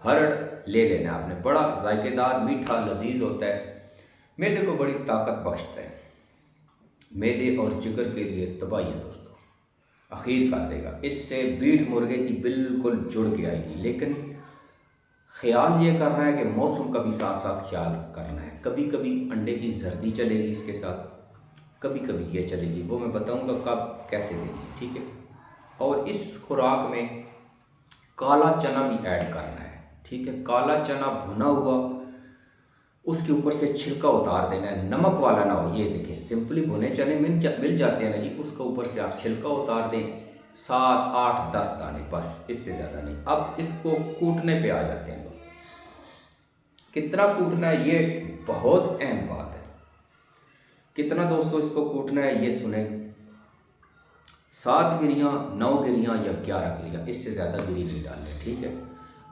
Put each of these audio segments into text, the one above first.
ہرڑ لے لینا ہے آپ نے، بڑا ذائقے دار، میٹھا، لذیذ ہوتا ہے، معدے کو بڑی طاقت بخشتا ہے، معدے اور جگر کے لیے تباہی ہے دوستو، اخیر کر دے گا، اس سے بیٹ مرغے کی بالکل جڑ کے آئے گی۔ لیکن خیال یہ کرنا ہے کہ موسم کا بھی ساتھ ساتھ خیال کرنا ہے، کبھی کبھی انڈے کی زردی چلے گی اس کے ساتھ، کبھی کبھی یہ چلے گی، وہ میں بتاؤں گا کب کیسے دینی ہے، ٹھیک ہے۔ اور اس خوراک میں کالا چنا بھی ایڈ کرنا ہے، ٹھیک ہے، کالا چنا بھنا ہوا، اس کے اوپر سے چھلکا اتار دینا ہے، نمک والا نہ ہو، یہ دیکھیں سمپلی بھنے چنے مل جاتے ہیں نا جی، اس کا اوپر سے آپ چھلکا اتار دیں، 7 8 10 دانے، بس اس سے زیادہ نہیں۔ اب اس کو کوٹنے پہ آ جاتے ہیں دوست، کتنا کوٹنا ہے یہ بہت اہم بات ہے، کتنا دوستو اس کو کوٹنا ہے یہ سنیں، 7 گریاں 9 گریاں یا 11 گریاں، اس سے زیادہ گری نہیں ڈالنے، ٹھیک ہے۔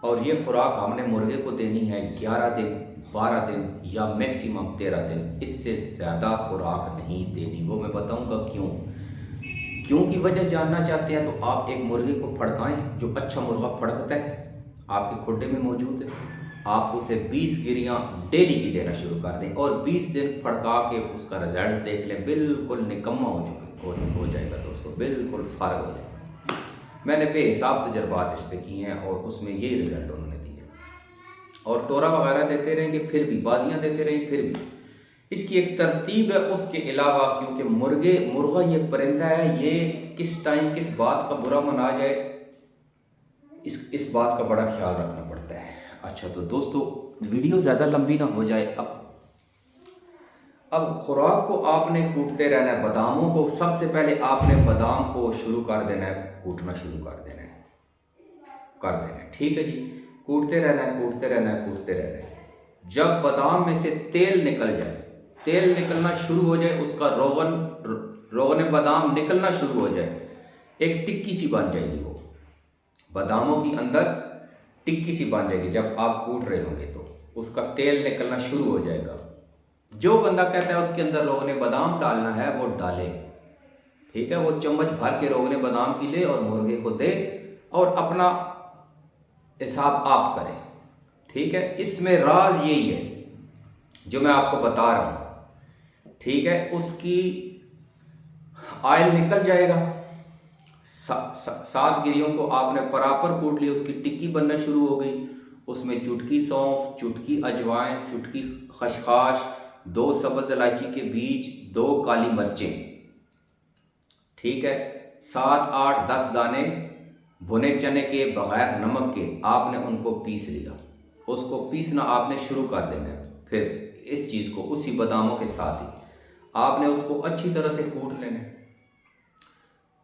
اور یہ خوراک ہم نے مرغے کو دینی ہے 11 دن 12 دن یا میکسیمم 13 دن، اس سے زیادہ خوراک نہیں دینی، وہ میں بتاؤں گا کیوں کی وجہ جاننا چاہتے ہیں تو آپ ایک مرغے کو پھڑکائیں، جو اچھا مرغہ پھڑکتا ہے آپ کے کھڈے میں موجود ہے، آپ اسے 20 گریاں ڈیلی کی دینا شروع کر دیں، اور 20 دن پھڑکا کے اس کا رزلٹ دیکھ لیں، بالکل نکما ہو جائے گا دوستو، بالکل فارغ ہو جائے گا۔ میں نے بے حساب تجربات اس پہ کیے ہیں اور اس میں یہی رزلٹ انہوں نے دیے، اور ٹورا وغیرہ دیتے رہیں گے پھر بھی، بازیاں دیتے رہیں پھر بھی، اس کی ایک ترتیب ہے اس کے علاوہ، کیونکہ مرغہ یہ پرندہ ہے، یہ کس ٹائم کس بات کا برا من آ جائے اس بات کا بڑا خیال رکھنا پڑتا ہے۔ اچھا تو دوستو ویڈیو زیادہ لمبی نہ ہو جائے، اب خوراک کو آپ نے کوٹتے رہنا ہے، باداموں کو سب سے پہلے آپ نے بادام کو شروع کر دینا ہے، کوٹنا شروع کر دینا ہے، ٹھیک ہے جی، کوٹتے رہنا ہے، جب بادام میں سے تیل نکل جائے، تیل نکلنا شروع ہو جائے، اس کا روغن بادام نکلنا شروع ہو جائے، ایک ٹکی سی بن جائے گی، وہ باداموں کی اندر ٹکی سی بن جائے گی، جب آپ کوٹ رہے ہوں گے تو اس کا تیل نکلنا شروع ہو جائے گا۔ جو بندہ کہتا ہے اس کے اندر روغن بادام ڈالنا ہے وہ ڈالے، ٹھیک ہے، وہ چمچ بھر کے روغن بادام کی لے اور مرغے کو دے، اور اپنا حساب آپ کریں، ٹھیک ہے۔ اس میں راز یہی ہے جو میں آپ کو بتا رہا ہوں، ٹھیک ہے، اس کی آئل نکل جائے گا، 7 گریوں کو آپ نے پراپر کوٹ لی، اس کی ٹکی بننا شروع ہو گئی، اس میں چٹکی سونف، چٹکی اجوائن، چٹکی خشخاش، 2 سبز الائچی کے بیج، 2 کالی مرچیں، ٹھیک ہے، 7 8 10 دانے بھنے چنے کے بغیر نمک کے، آپ نے ان کو پیس لیا، اس کو پیسنا آپ نے شروع کر دینا ہے، پھر اس چیز کو اسی باداموں کے ساتھ ہی آپ نے اس کو اچھی طرح سے کوٹ لینا ہے۔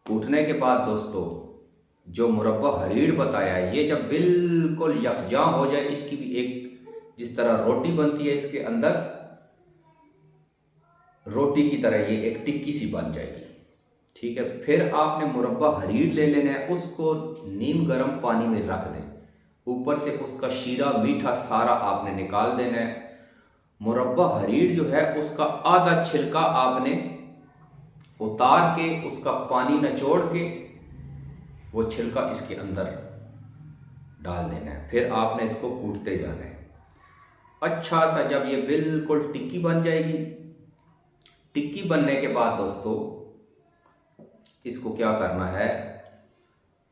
کوٹنے کے بعد دوستو جو مربع ہریڑ بتایا ہے، یہ جب بالکل یکجاں ہو جائے، اس کی بھی ایک جس طرح روٹی بنتی ہے، اس کے اندر روٹی کی طرح یہ ایک ٹکی سی بن جائے گی، ٹھیک ہے۔ پھر آپ نے مربع ہریڑ لے لینا ہے، اس کو نیم گرم پانی میں رکھ دیں، اوپر سے اس کا شیرہ میٹھا سارا آپ نے نکال دینا ہے۔ مربع ہریڑ جو ہے اس کا آدھا چھلکا آپ نے اتار کے، اس کا پانی نچوڑ کے وہ چھلکا اس کے اندر ڈال دینا ہے، پھر آپ نے اس کو کوٹتے جانا ہے، اچھا سا، جب یہ بالکل ٹکی بن جائے گی، ٹکی بننے کے بعد دوستو اس کو کیا کرنا ہے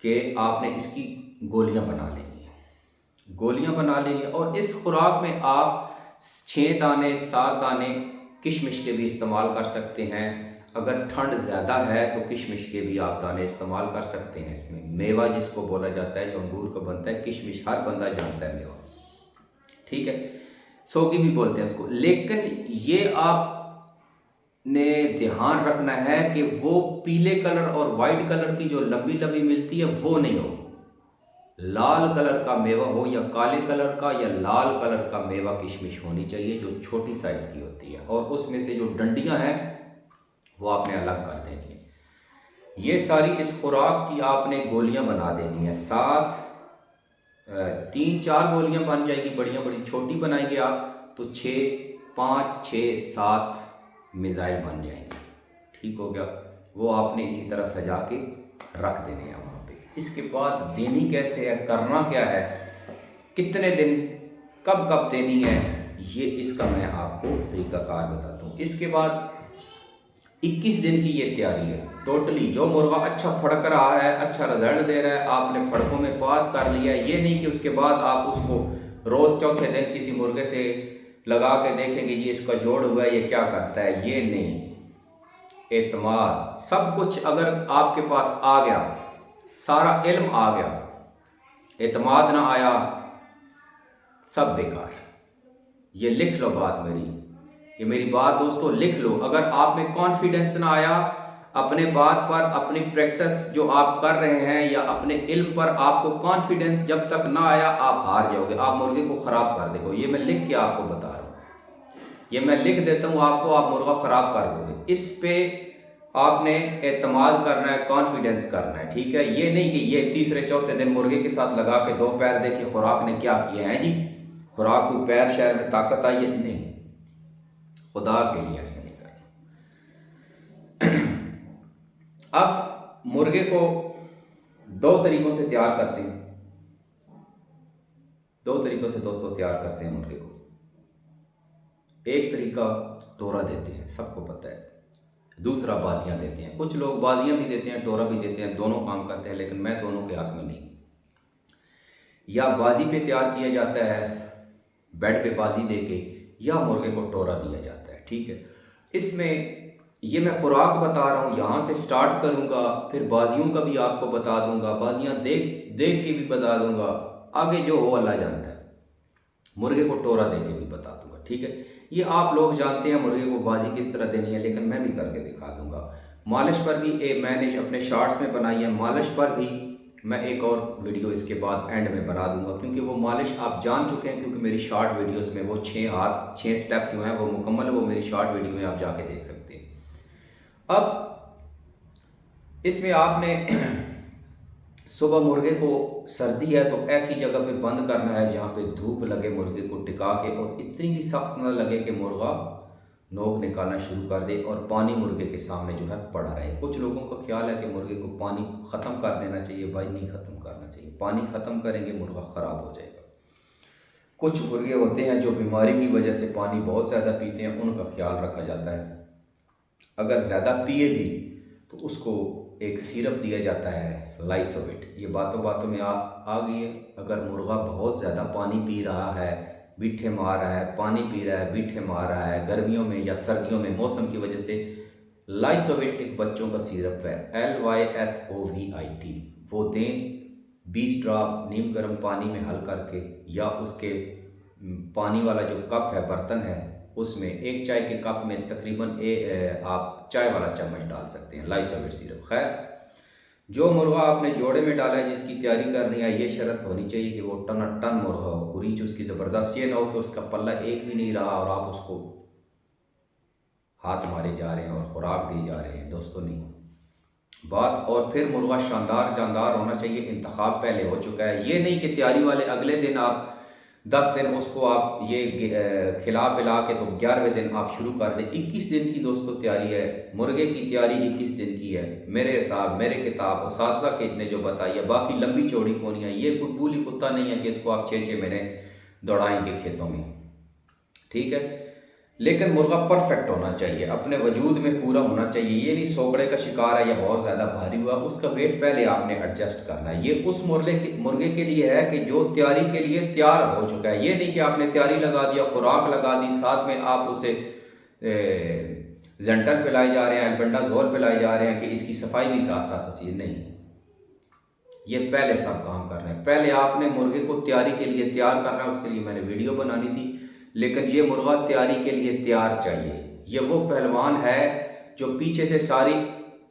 کہ آپ نے اس کی گولیاں بنا لینی ہیں، اور اس خوراک میں آپ 6 دانے 7 دانے کشمش کے بھی استعمال کر سکتے ہیں، اگر ٹھنڈ زیادہ ہے تو کشمش کے بھی آپ دانے استعمال کر سکتے ہیں، اس میں میوہ جس کو بولا جاتا ہے، جو انگور کا بنتا ہے، کشمش ہر بندہ جانتا ہے میوہ، ٹھیک ہے، سوگی بھی بولتے ہیں اس کو، لیکن یہ آپ نے دھیان رکھنا ہے کہ وہ پیلے کلر اور وائٹ کلر کی جو لمبی لمبی ملتی ہے وہ نہیں ہو، لال کلر کا میوہ ہو، یا کالے کلر کا یا لال کلر کا میوہ کشمش ہونی چاہیے، جو چھوٹی سائز کی ہوتی ہے، اور اس میں سے جو ڈنڈیاں ہیں وہ آپ نے الگ کر دینی ہیں۔ یہ ساری اس خوراک کی آپ نے گولیاں بنا دینی ہیں، 3 4 گولیاں بن جائے گی، بڑی چھوٹی بنائیں گے آپ تو 5 6 7 میزائل بن جائیں گے، ٹھیک ہو گیا، وہ آپ نے اسی طرح سجا کے رکھ دینے ہیں وہاں پہ۔ اس کے بعد دینی کیسے ہے، کرنا کیا ہے، کتنے دن کب کب دینی ہے، یہ اس کا میں آپ کو طریقہ کار بتاتا ہوں۔ اس کے بعد 21 دن کی یہ تیاری ہے ٹوٹلی۔ جو مرغہ اچھا پھڑک رہا ہے، اچھا رزلٹ دے رہا ہے، آپ نے پھڑکوں میں پاس کر لیا ہے، یہ نہیں کہ اس کے بعد آپ اس کو روز چوتھے دن کسی مرغے سے لگا کے دیکھیں گے جی اس کا جوڑ ہوا ہے یہ کیا کرتا ہے، یہ نہیں۔ اعتماد سب کچھ اگر آپ کے پاس آ گیا، سارا علم آ گیا، اعتماد نہ آیا، سب بیکار۔ یہ لکھ لو بات میری، یہ میری بات دوستو لکھ لو۔ اگر آپ میں کانفیڈنس نہ آیا اپنے بات پر، اپنی پریکٹس جو آپ کر رہے ہیں یا اپنے علم پر آپ کو کانفیڈنس جب تک نہ آیا، آپ ہار جاؤ گے، آپ مرغے کو خراب کر دے گو۔ یہ میں لکھ کے آپ کو بتا رہا ہوں، یہ میں لکھ دیتا ہوں آپ کو، آپ مرغہ خراب کر دو گے۔ اس پہ آپ نے اعتماد کرنا ہے، کانفیڈنس کرنا ہے، ٹھیک ہے۔ یہ نہیں کہ یہ تیسرے چوتھے دن مرغے کے ساتھ لگا کے 2 پیر دیکھے خوراک نے کیا کیا ہے جی، خوراک کو پیر شہر میں طاقت آئی ہے، نہیں، خدا کے لیے ایسے نہیں کرنا۔ اب مرغے کو 2 طریقوں سے تیار کرتے ہیں، 2 طریقوں سے دوستو تیار کرتے ہیں مرغے کو۔ ایک طریقہ ٹورا دیتے ہیں، سب کو پتہ ہے، دوسرا بازیاں دیتے ہیں۔ کچھ لوگ بازیاں بھی دیتے ہیں، ٹورا بھی دیتے ہیں، دونوں کام کرتے ہیں، لیکن میں دونوں کے حق میں نہیں۔ یا بازی پہ تیار کیا جاتا ہے، بیڈ پہ بازی دے کے، یا مرغے کو ٹورا دیا جاتا ہے، ٹھیک ہے۔ اس میں یہ میں خوراک بتا رہا ہوں، یہاں سے سٹارٹ کروں گا، پھر بازیوں کا بھی آپ کو بتا دوں گا، بازیاں دیکھ کے بھی بتا دوں گا، آگے جو ہو اللہ جانتا ہے۔ مرغے کو ٹورا دے کے بھی بتا دوں گا، ٹھیک ہے۔ یہ آپ لوگ جانتے ہیں مرغے کو بازی کس طرح دینی ہے، لیکن میں بھی کر کے دکھا دوں گا۔ مالش پر بھی میں نے اپنے شارٹس میں بنائی ہے، مالش پر بھی میں ایک اور ویڈیو اس کے بعد اینڈ میں بنا دوں گا، کیونکہ وہ مالش آپ جان چکے ہیں، کیونکہ میری شارٹ ویڈیوز میں وہ 6 سٹیپ جو ہیں وہ مکمل ہے، وہ میری شارٹ ویڈیو میں آپ جا کے دیکھ سکتے ہیں۔ اب اس میں آپ نے صبح مرغے کو سردی ہے تو ایسی جگہ پہ بند کرنا ہے جہاں پہ دھوپ لگے مرغے کو ٹکا کے، اور اتنی بھی سخت نہ لگے کہ مرغا نوک نکالنا شروع کر دے اور پانی مرغے کے سامنے جو ہے پڑا رہے۔ کچھ لوگوں کا خیال ہے کہ مرغے کو پانی ختم کر دینا چاہیے، بھائی نہیں ختم کرنا چاہیے، پانی ختم کریں گے مرغا خراب ہو جائے گا۔ کچھ مرغے ہوتے ہیں جو بیماری کی وجہ سے پانی بہت زیادہ پیتے ہیں، ان کا خیال رکھا جاتا ہے، اگر زیادہ پیے بھی تو اس کو ایک سیرپ دیا جاتا ہے لائسوویٹ۔ یہ باتوں باتوں میں آ گئی ہے۔ اگر مرغا بہت زیادہ پانی پی رہا ہے، بیٹھے مار رہا ہے، پانی پی رہا ہے، بیٹھے مار رہا ہے، گرمیوں میں یا سردیوں میں موسم کی وجہ سے، لائسوویٹ ایک بچوں کا سیرپ ہے، LYSOVIT، وہ دیں 20 ڈراپ نیم گرم پانی میں حل کر کے، یا اس کے پانی والا جو کپ ہے، برتن ہے، اس میں 1 چائے کے کپ میں تقریباً آپ چائے والا چمچ ڈال سکتے ہیں لائسوویٹ سیرپ۔ خیر، جو مرغا آپ نے جوڑے میں ڈالا ہے، جس کی تیاری کرنی ہے، یہ شرط ہونی چاہیے کہ وہ ٹن مرغا ہو، گریچ اس کی زبردست، یہ نہ ہو کہ اس کا پلہ ایک بھی نہیں رہا اور آپ اس کو ہاتھ مارے جا رہے ہیں اور خوراک دی جا رہے ہیں، دوستو نہیں بات۔ اور پھر مرغا شاندار جاندار ہونا چاہیے، انتخاب پہلے ہو چکا ہے، یہ نہیں کہ تیاری والے اگلے دن آپ 10 دن اس کو آپ یہ کھلا پلا کے تو 11ویں دن آپ شروع کر دیں۔ 21 دن کی دوستو تیاری ہے، مرغے کی تیاری 21 دن کی ہے، میرے حساب، میرے کتاب اساتذہ کے نے جو بتائی ہے، باقی لمبی چوڑی کونی ہے، یہ کوئی بولی کتا نہیں ہے کہ اس کو آپ 6 مہینے دوڑائیں گے کھیتوں میں، ٹھیک ہے۔ لیکن مرغا پرفیکٹ ہونا چاہیے، اپنے وجود میں پورا ہونا چاہیے، یہ نہیں سوکڑے کا شکار ہے یا بہت زیادہ بھاری ہوا، اس کا ویٹ پہلے آپ نے ایڈجسٹ کرنا ہے۔ یہ اس مرغے کے لیے ہے کہ جو تیاری کے لیے تیار ہو چکا ہے، یہ نہیں کہ آپ نے تیاری لگا دیا، خوراک لگا دی، ساتھ میں آپ اسے زنٹر پلائے جا رہے ہیں، البنڈازول پلائے جا رہے ہیں کہ اس کی صفائی بھی ساتھ ساتھ ہوتی ہے، نہیں، یہ پہلے سب کام کر رہے ہیں۔ پہلے آپ نے مرغے کو تیاری کے لیے تیار کرنا ہے، اس کے لیے میں نے ویڈیو بنانی تھی، لیکن یہ مرغا تیاری کے لیے تیار چاہیے۔ یہ وہ پہلوان ہے جو پیچھے سے ساری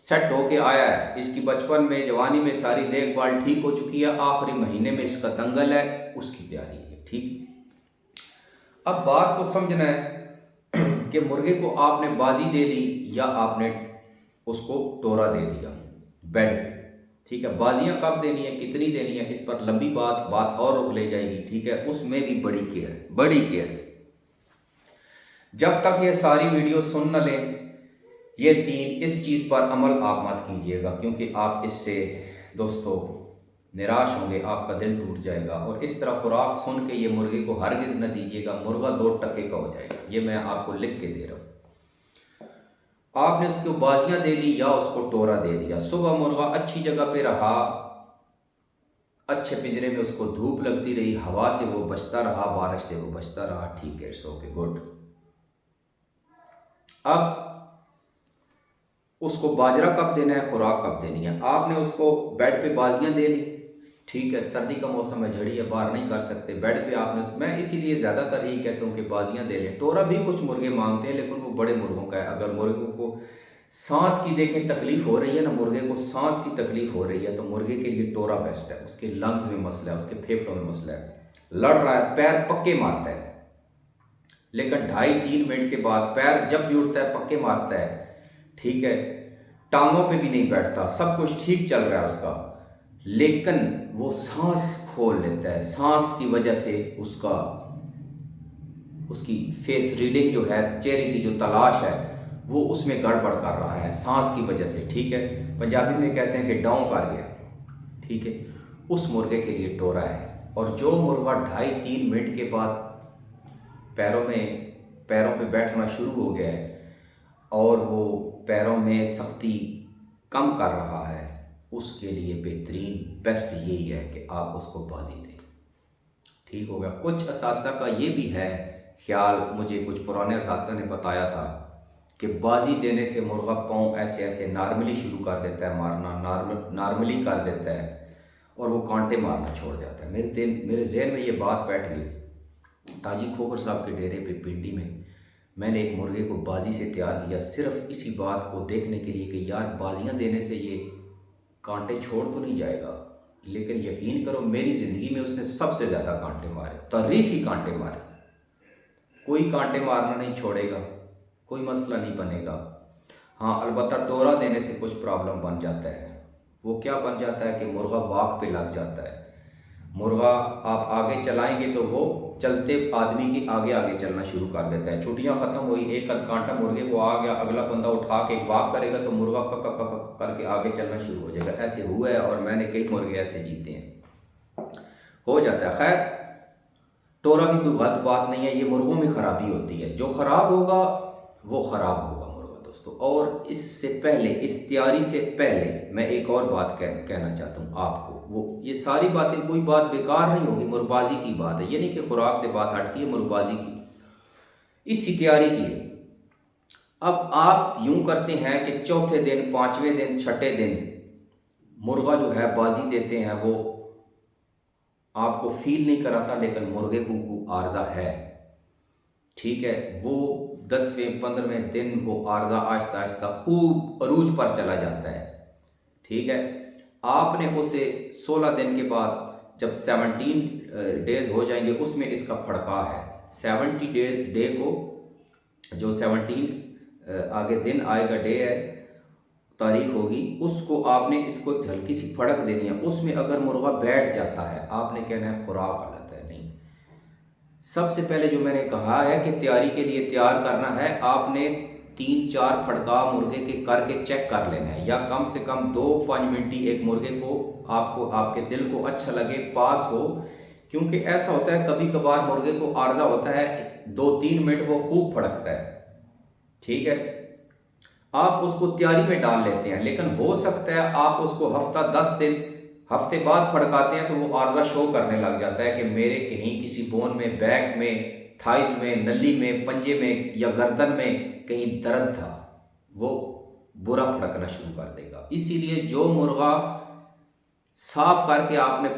سیٹ ہو کے آیا ہے، اس کی بچپن میں جوانی میں ساری دیکھ بھال ٹھیک ہو چکی ہے، آخری مہینے میں اس کا دنگل ہے، اس کی تیاری ہے، ٹھیک۔ اب بات کو سمجھنا ہے کہ مرغے کو آپ نے بازی دے دی یا آپ نے اس کو ٹورا دے دیا بیڈ، ٹھیک ہے۔ بازیاں کب دینی ہے، کتنی دینی ہے، اس پر لمبی بات اور رخ لے جائے گی، ٹھیک ہے، اس میں بھی بڑی کیئر۔ جب تک یہ ساری ویڈیو سن نہ لیں، یہ 3 اس چیز پر عمل آپ مت کیجئے گا، کیونکہ آپ اس سے دوستو نراش ہوں گے، آپ کا دل ٹوٹ جائے گا۔ اور اس طرح خوراک سن کے یہ مرغے کو ہرگز نہ دیجیے گا، مرغا 2 ٹکے کا ہو جائے گا، یہ میں آپ کو لکھ کے دے رہا ہوں۔ آپ نے اس کو بازیاں دے لی یا اس کو ٹورا دے دیا، صبح مرغا اچھی جگہ پہ رہا، اچھے پنجرے میں اس کو دھوپ لگتی رہی، ہوا سے وہ بچتا رہا، بارش سے وہ بچتا رہا، ٹھیک ہے، سو کے گڈ۔ اب اس کو باجرہ کب دینا ہے، خوراک کب دینی ہے؟ آپ نے اس کو بیڈ پہ بازیاں دے لی، ٹھیک ہے، سردی کا موسم ہے، جھڑی ہے، باہر نہیں کر سکتے، بیڈ پہ آپ نے میں اسی لیے زیادہ تر یہ کہتا ہوں کہ بازیاں دے لیں۔ ٹورا بھی کچھ مرغے مانگتے ہیں لیکن وہ بڑے مرغوں کا ہے۔ اگر مرغوں کو سانس کی دیکھیں تکلیف ہو رہی ہے نا، مرغے کو سانس کی تکلیف ہو رہی ہے تو مرغے کے لیے ٹورا بیسٹ ہے۔ اس کے لنگز میں مسئلہ ہے، اس کے پھیپھڑوں میں مسئلہ ہے، لڑ رہا ہے، پیر پکے مارتا ہے، لیکن 2.5-3 منٹ کے بعد پیر جب بھی اٹھتا ہے پکے مارتا ہے، ٹھیک ہے، ٹانگوں پہ بھی نہیں بیٹھتا، سب کچھ ٹھیک چل رہا ہے اس کا، لیکن وہ سانس کھول لیتا ہے، سانس کی وجہ سے اس کی فیس ریڈنگ جو ہے، چہرے کی جو تلاش ہے وہ اس میں گڑبڑ کر رہا ہے سانس کی وجہ سے، ٹھیک ہے، پنجابی میں کہتے ہیں کہ ڈاؤں کر گیا، ٹھیک ہے، اس مرغے کے لیے ٹورا ہے۔ اور جو مرغا 2.5-3 منٹ کے بعد پیروں پہ بیٹھنا شروع ہو گیا ہے اور وہ پیروں میں سختی کم کر رہا ہے، اس کے لیے بہترین بیسٹ یہی ہے کہ آپ اس کو بازی دیں، ٹھیک ہوگا۔ کچھ اساتذہ کا یہ بھی ہے خیال، مجھے کچھ پرانے اساتذہ نے بتایا تھا کہ بازی دینے سے مرغا پاؤں ایسے نارملی شروع کر دیتا ہے مارنا، نارملی کر دیتا ہے اور وہ کانٹے مارنا چھوڑ جاتا ہے۔ میرے ذہن میں یہ بات بیٹھ گئی، تاجی کھوکھر صاحب کے ڈیرے پہ پنڈی میں نے ایک مرغے کو بازی سے تیار کیا، صرف اسی بات کو دیکھنے کے لیے کہ یار بازیاں دینے سے یہ کانٹے چھوڑ تو نہیں جائے گا، لیکن یقین کرو میری زندگی میں اس نے سب سے زیادہ کانٹے مارے، تاریخی کانٹے مارے، کوئی کانٹے مارنا نہیں چھوڑے گا، کوئی مسئلہ نہیں بنے گا۔ ہاں البتہ ٹورا دینے سے کچھ پرابلم بن جاتا ہے، وہ کیا بن جاتا ہے کہ مرغا واک پہ لگ جاتا ہے، مرغا آپ آگے چلائیں گے تو وہ چلتے آدمی کی آگے چلنا شروع کر دیتا ہے۔ چھٹیاں ختم ہوئی، ایک کانٹا مرغے کو آ گیا، اگلا بندہ اٹھا کے واک کرے گا تو مرغا کک کر کے آگے چلنا شروع ہو جائے گا۔ ایسے ہوا ہے اور میں نے کئی مرغے ایسے جیتے ہیں، ہو جاتا ہے۔ خیر ٹورا بھی کوئی غلط بات نہیں ہے، یہ مرغوں میں خرابی ہوتی ہے، جو خراب ہوگا وہ خراب ہوگا مرغا دوستو۔ اور اس سے پہلے، اس تیاری سے پہلے میں ایک اور بات کہنا چاہتا ہوں آپ کو، یہ ساری باتیں کوئی بات بیکار نہیں ہوگی، مرغبازی کی بات ہے، یہ نہیں کہ خوراک سے بات ہٹتی ہے، مرغبازی کی اس کی تیاری کی ہے۔ اب آپ یوں کرتے ہیں کہ چوتھے دن، 5ویں دن، 6ٹھے دن مرغا جو ہے بازی دیتے ہیں، وہ آپ کو فیل نہیں کراتا لیکن مرغے کو عارضہ ہے، ٹھیک ہے، وہ 10ویں 15ویں دن وہ عارضہ آہستہ خوب عروج پر چلا جاتا ہے، ٹھیک ہے۔ آپ نے اسے 16 دن کے بعد جب 17 ڈیز ہو جائیں گے اس میں اس کا پھڑکا ہے، 70 ڈے کو جو 17 آگے دن آئے گا، ڈے ہے، تاریخ ہوگی، اس کو آپ نے اس کو ہلکی سی پھڑک دینی ہے، اس میں اگر مرغا بیٹھ جاتا ہے آپ نے کہنا ہے خوراک غلط ہے، نہیں۔ سب سے پہلے جو میں نے کہا ہے کہ تیاری کے لیے تیار کرنا ہے، آپ نے 3-4 پھڑکا مرغے کے کر کے چیک کر لینا ہے، یا کم سے کم 2-5 منٹی ایک مرغے کو آپ کے دل کو اچھا لگے، پاس ہو، کیونکہ ایسا ہوتا ہے کبھی کبھار مرغے کو عارضہ ہوتا ہے 2-3 منٹ وہ خوب پھڑکتا ہے، ٹھیک ہے، آپ اس کو تیاری میں ڈال لیتے ہیں، لیکن ہو سکتا ہے آپ اس کو ہفتہ 10 دن ہفتے بعد پھڑکاتے ہیں تو وہ عارضہ شو کرنے لگ جاتا ہے کہ میرے کہیں کسی بون میں، بیک میں، تھائز میں، نلی میں، پنجے میں یا گردن میں کہیں درد تھا، وہ برا پھڑکنا شروع کر دے گا۔ اسی لیے جو مرغا صاف کر کے آپ نے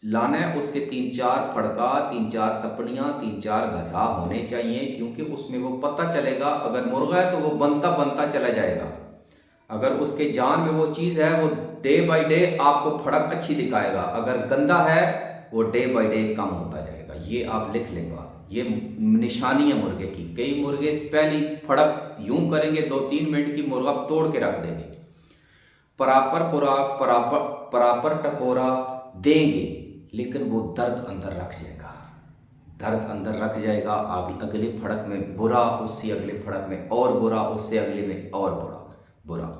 لانا ہے اس کے 3-4 پھڑکا، 3-4 تپڑیاں، 3-4 گھسا ہونے چاہیے، کیونکہ اس میں وہ پتہ چلے گا، اگر مرغا ہے تو وہ بنتا چلا جائے گا، اگر اس کے جان میں وہ چیز ہے وہ ڈے بائی ڈے آپ کو پھڑک اچھی دکھائے گا، اگر گندا ہے وہ ڈے بائی ڈے کم ہوتا جائے گا، یہ آپ لکھ لیں گا، یہ نشانی ہے مرغے کی۔ کئی مرغے پہلی پھڑک یوں کریں گے 2-3 منٹ کی، مرغا توڑ کے رکھ دیں گے، پراپر خوراک، پراپر ٹکورا دیں گے، لیکن وہ درد اندر رکھ جائے گا، اگلے پھڑک میں برا، اس سے اگلے پھڑک میں اور برا، اس سے اگلے میں اور برا۔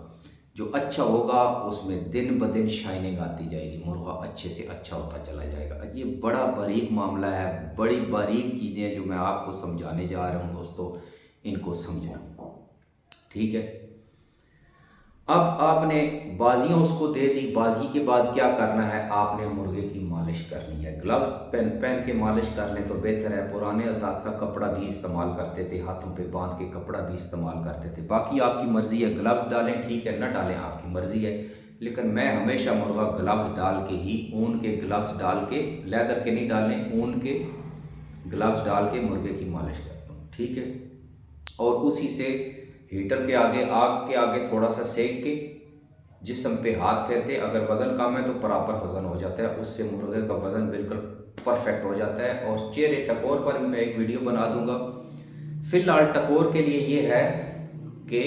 جو اچھا ہوگا اس میں دن بدن شائننگ آتی جائے گی، مرغا اچھے سے اچھا ہوتا چلا جائے گا۔ یہ بڑا باریک معاملہ ہے، بڑی باریک چیزیں ہیں جو میں آپ کو سمجھانے جا رہا ہوں دوستو، ان کو سمجھنا، ٹھیک ہے۔ اب آپ نے بازیاں اس کو دے دی، بازی کے بعد کیا کرنا ہے، آپ نے مرغے کی مالش کرنی ہے۔ گلوز پہن کے مالش کر لیں تو بہتر ہے۔ پرانے اساتذہ کپڑا بھی استعمال کرتے تھے، ہاتھوں پہ باندھ کے کپڑا بھی استعمال کرتے تھے۔ باقی آپ کی مرضی ہے، گلوز ڈالیں ٹھیک ہے، نہ ڈالیں آپ کی مرضی ہے، لیکن میں ہمیشہ مرغا گلوز ڈال کے ہی، اون کے گلوز ڈال کے، لیدر کے نہیں ڈالنے، اون کے گلوز ڈال کے مرغے کی مالش کرتا ہوں، ٹھیک ہے۔ اور اسی سے ہیٹر کے آگے، آگ کے آگے تھوڑا سا سیک کے جسم پہ ہاتھ پھیرتے، اگر وزن کم ہے تو پراپر وزن ہو جاتا ہے، اس سے مرغے کا وزن بالکل پرفیکٹ ہو جاتا ہے۔ اور چہرے ٹکور پر میں ایک ویڈیو بنا دوں گا۔ فی الحال ٹکور کے لیے یہ ہے کہ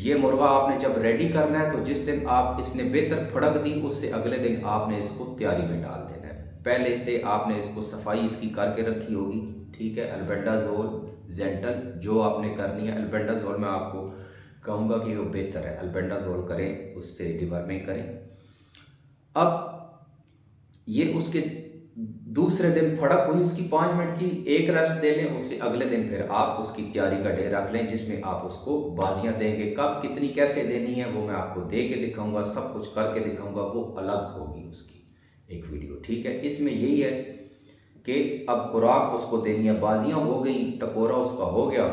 یہ مرغا آپ نے جب ریڈی کرنا ہے تو جس دن آپ اس نے بہتر پھڑک دی، اس سے اگلے دن آپ نے اس کو تیاری میں ڈال دینا ہے۔ پہلے سے آپ نے اس کو صفائی اس کی کر کے رکھی ہوگی، ٹھیک ہے۔ البینڈازول، زینٹل جو آپ نے کرنی ہے، البینڈازول میں آپ کو کہوں گا کہ وہ بہتر ہے، البینڈازول کریں، اس سے ڈیورمنگ کریں۔ اب یہ اس کے دوسرے دن پھڑک ہوئی، اس کی 5 منٹ کی ایک ریسٹ دے لیں، اس سے اگلے دن پھر آپ اس کی تیاری کا ڈے رکھ لیں، جس میں آپ اس کو بازیاں دیں گے۔ کب کتنی کیسے دینی ہے وہ میں آپ کو دے کے دکھاؤں گا، سب کچھ کر کے دکھاؤں گا، وہ الگ ہوگی اس کی ایک ویڈیو، ٹھیک ہے۔ اس میں یہی ہے کہ اب خوراک اس کو دینی ہے، بازیاں ہو گئیں، ٹکورا اس کا ہو گیا،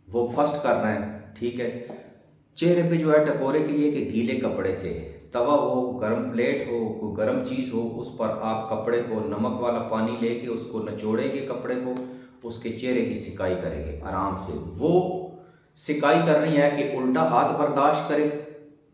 وہ فرسٹ کرنا ہے، ٹھیک ہے۔ چہرے پہ جو ہے ٹکورے کے لیے کہ گیلے کپڑے سے، توا ہو، گرم پلیٹ ہو، کوئی گرم چیز ہو، اس پر آپ کپڑے کو نمک والا پانی لے کے اس کو نچوڑیں گے، کپڑے کو اس کے چہرے کی سکائی کریں گے آرام سے۔ وہ سکائی کرنی ہے کہ الٹا ہاتھ برداشت کرے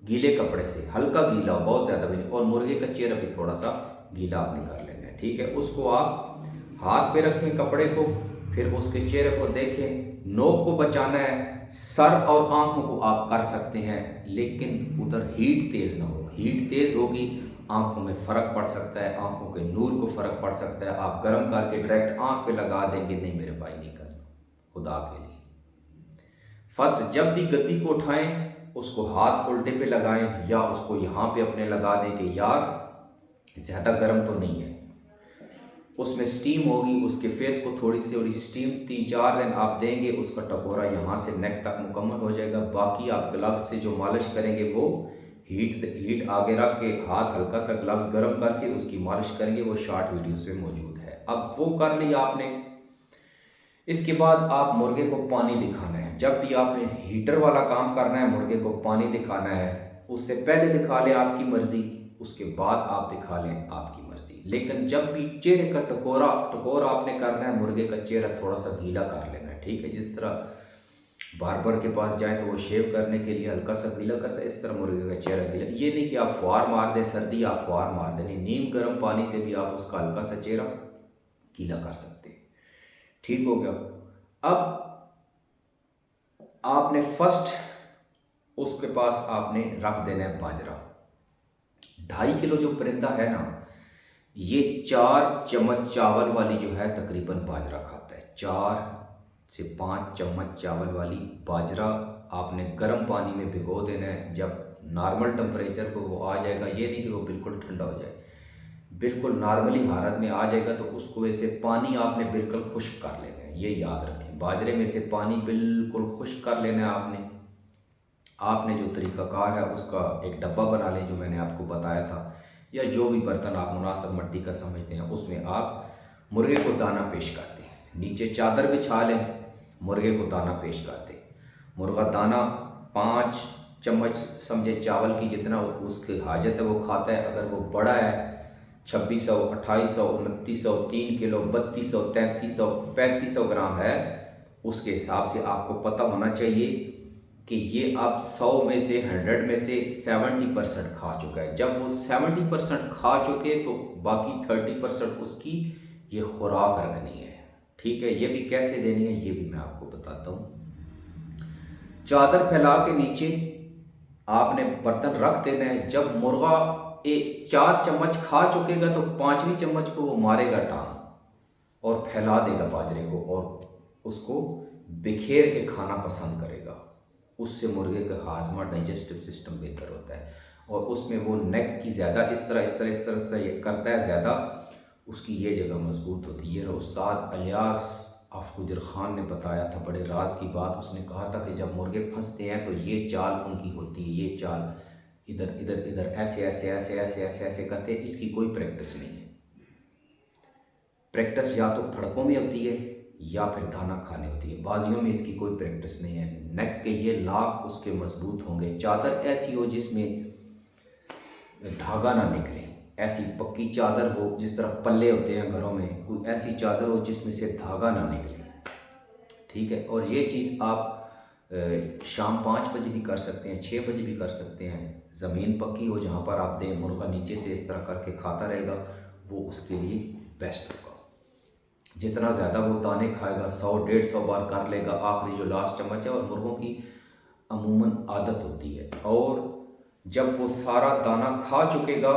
گیلے کپڑے سے، ہلکا گیلا ہو، بہت زیادہ بھی نہیں، اور مرغے کا چہرہ بھی تھوڑا سا گیلا آپ نے کر لینا ہے، ٹھیک ہے۔ اس کو آپ ہاتھ پہ رکھیں کپڑے کو، پھر اس کے چہرے کو دیکھیں، نوک کو بچانا ہے، سر اور آنکھوں کو آپ کر سکتے ہیں، لیکن ادھر ہیٹ تیز نہ ہو، ہیٹ تیز ہوگی آنکھوں میں فرق پڑ سکتا ہے، آنکھوں کے نور کو فرق پڑ سکتا ہے، آپ گرم کر کے ڈائریکٹ آنکھ پہ لگا دیں گے، نہیں میرے بھائی نہیں کرنا، خدا کے لیے۔ فرسٹ جب بھی گدی کو اٹھائیں اس کو ہاتھ الٹے پہ لگائیں، یا اس کو یہاں پہ اپنے لگا دیں کہ یار زیادہ گرم تو نہیں ہے، اس میں سٹیم ہوگی، اس کے فیس کو تھوڑی سی سٹیم 3-4 دن آپ دیں گے، اس کا ٹکورا یہاں سے نیک تک مکمل ہو جائے گا۔ باقی آپ گلوز سے جو مالش کریں گے وہ ہیٹ آگے رکھ کے ہاتھ ہلکا سا گلوز گرم کر کے اس کی مالش کریں گے، وہ شارٹ ویڈیوز میں موجود ہے۔ اب وہ کر لیا آپ نے، اس کے بعد آپ مرغے کو پانی دکھانا ہے۔ جب بھی آپ نے ہیٹر والا کام کرنا ہے، مرغے کو پانی دکھانا ہے، اس سے پہلے دکھا لیں آپ کی مرضی، اس کے بعد آپ دکھا لیں آپ کی مرضی، لیکن جب بھی چہرے کا ٹکورا آپ نے کرنا ہے، مرغے کا چہرہ تھوڑا سا گیلا کر لینا ہے، ٹھیک ہے۔ جس طرح باربر کے پاس جائیں تو وہ شیو کرنے کے لیے ہلکا سا گیلا کرتا ہے، اس طرح مرغے کا چہرہ گیلا، یہ نہیں کہ آپ فوار مار دیں، سردی آپ فوار مار دیں، نیم گرم پانی سے بھی آپ اس کا ہلکا سا چہرہ گیلا کر سکتے ہیں، ٹھیک ہو گیا۔ اب آپ نے فرسٹ اس کے پاس آپ نے رکھ دینا ہے باجرہ، 2.5 کلو جو پرندہ ہے نا، یہ 4 چمچ چاول والی جو ہے تقریباً باجرہ کھاتا ہے، 4 سے 5 چمچ چاول والی باجرہ آپ نے گرم پانی میں بھگو دینا ہے۔ جب نارمل ٹمپریچر کو وہ آ جائے گا، یہ نہیں کہ وہ بالکل ٹھنڈا ہو جائے، بالکل نارملی حالت میں آ جائے گا تو اس کو ویسے پانی آپ نے بالکل خشک کر لینا ہے، یہ یاد رکھیں، باجرے میں سے پانی بالکل خشک کر لینا ہے۔ آپ نے جو طریقہ کار ہے اس کا ایک ڈبہ بنا لیں جو میں نے آپ کو بتایا تھا، یا جو بھی برتن آپ مناسب مٹی کا سمجھتے ہیں، اس میں آپ مرغے کو دانہ پیش کرتے ہیں، نیچے چادر بچھا لیں، مرغے کو دانہ پیش کرتے ہیں، مرغا دانہ 5 چمچ سمجھے چاول کی جتنا اس کی حاجت ہے وہ کھاتا ہے۔ اگر وہ بڑا ہے 2600، 2800، 2900، 3 کلو، 3200، 3300، 3500 گرام ہے، اس کے حساب سے آپ کو پتہ ہونا چاہیے کہ یہ آپ 100 میں سے 100 میں سے 70% کھا چکا ہے۔ جب وہ 70% کھا چکے تو باقی 30% اس کی یہ خوراک رکھنی ہے، ٹھیک ہے۔ یہ بھی کیسے دینی ہے یہ بھی میں آپ کو بتاتا ہوں۔ چادر پھیلا کے نیچے آپ نے برتن رکھ دینا ہے۔ جب مرغا 4 چمچ کھا چکے گا تو 5ویں چمچ کو وہ مارے گا ٹانگ اور پھیلا دے گا باجرے کو، اور اس کو بکھیر کے کھانا پسند کرے گا، اس سے مرغے کا ہاضمہ ڈائجسٹو سسٹم بہتر ہوتا ہے۔ اور اس میں وہ نیک کی زیادہ اس طرح سے یہ کرتا ہے زیادہ، اس کی یہ جگہ مضبوط ہوتی ہے۔ استاد الیاس آفقدر خان نے بتایا تھا بڑے راز کی بات، اس نے کہا تھا کہ جب مرغے پھنستے ہیں تو یہ چال ان کی ہوتی ہے، یہ چال ادھر ادھر ادھر ایسے ایسے ایسے ایسے ایسے ایسے کرتے ہیں، اس کی کوئی پریکٹس نہیں ہے۔ پریکٹس یا تو پھڑکوں میں ہوتی ہے یا پھر دانہ کھانے ہوتی ہے، بازیوں میں اس کی کوئی پریکٹس نہیں ہے۔ نیک کے یہ لاک اس کے مضبوط ہوں گے، چادر ایسی ہو جس میں دھاگا نہ نکلے، ایسی پکی چادر ہو جس طرح پلے ہوتے ہیں گھروں میں، کوئی ایسی چادر ہو جس میں سے دھاگا نہ نکلے، ٹھیک ہے۔ اور یہ چیز آپ شام 5 بجے بھی کر سکتے ہیں، 6 بجے بھی کر سکتے ہیں، زمین پکی ہو جہاں پر آپ دیں، مرغا نیچے سے اس طرح کر کے کھاتا رہے گا، وہ اس کے لیے بیسٹ ہوگا۔ جتنا زیادہ وہ دانے کھائے گا، 100-150 بار کر لے گا، آخری جو لاسٹ چمچ ہے، اور مرغوں کی عموماً عادت ہوتی ہے، اور جب وہ سارا دانہ کھا چکے گا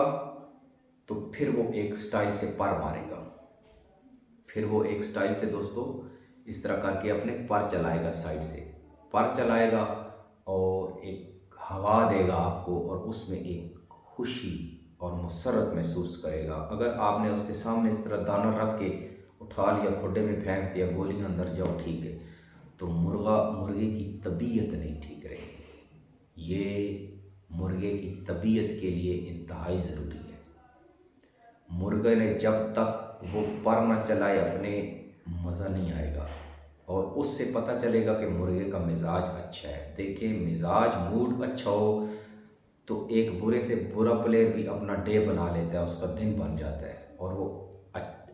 تو پھر وہ ایک سٹائل سے پر مارے گا، پھر وہ ایک سٹائل سے دوستو اس طرح کر کے اپنے پر چلائے گا، سائڈ سے پر چلائے گا اور ایک ہوا دے گا آپ کو، اور اس میں ایک خوشی اور مسرت محسوس کرے گا۔ اگر آپ نے اس کے سامنے اس طرح دانہ رکھ کے اٹھا لیا، کھڈے میں پھینک دیا، گولیاں اندر جاؤ، ٹھیک ہے، تو مرغے کی طبیعت نہیں ٹھیک رہے گی۔ یہ مرغے کی طبیعت کے لیے انتہائی ضروری ہے۔ مرغے نے جب تک وہ پر نہ چلائے اپنے، مزہ نہیں آئے گا، اور اس سے پتہ چلے گا کہ مرغے کا مزاج اچھا ہے۔ دیکھیں، مزاج موڈ اچھا ہو تو ایک برے سے برا پلیئر بھی اپنا ڈے بنا لیتا ہے، اس کا دن بن جاتا ہے، اور وہ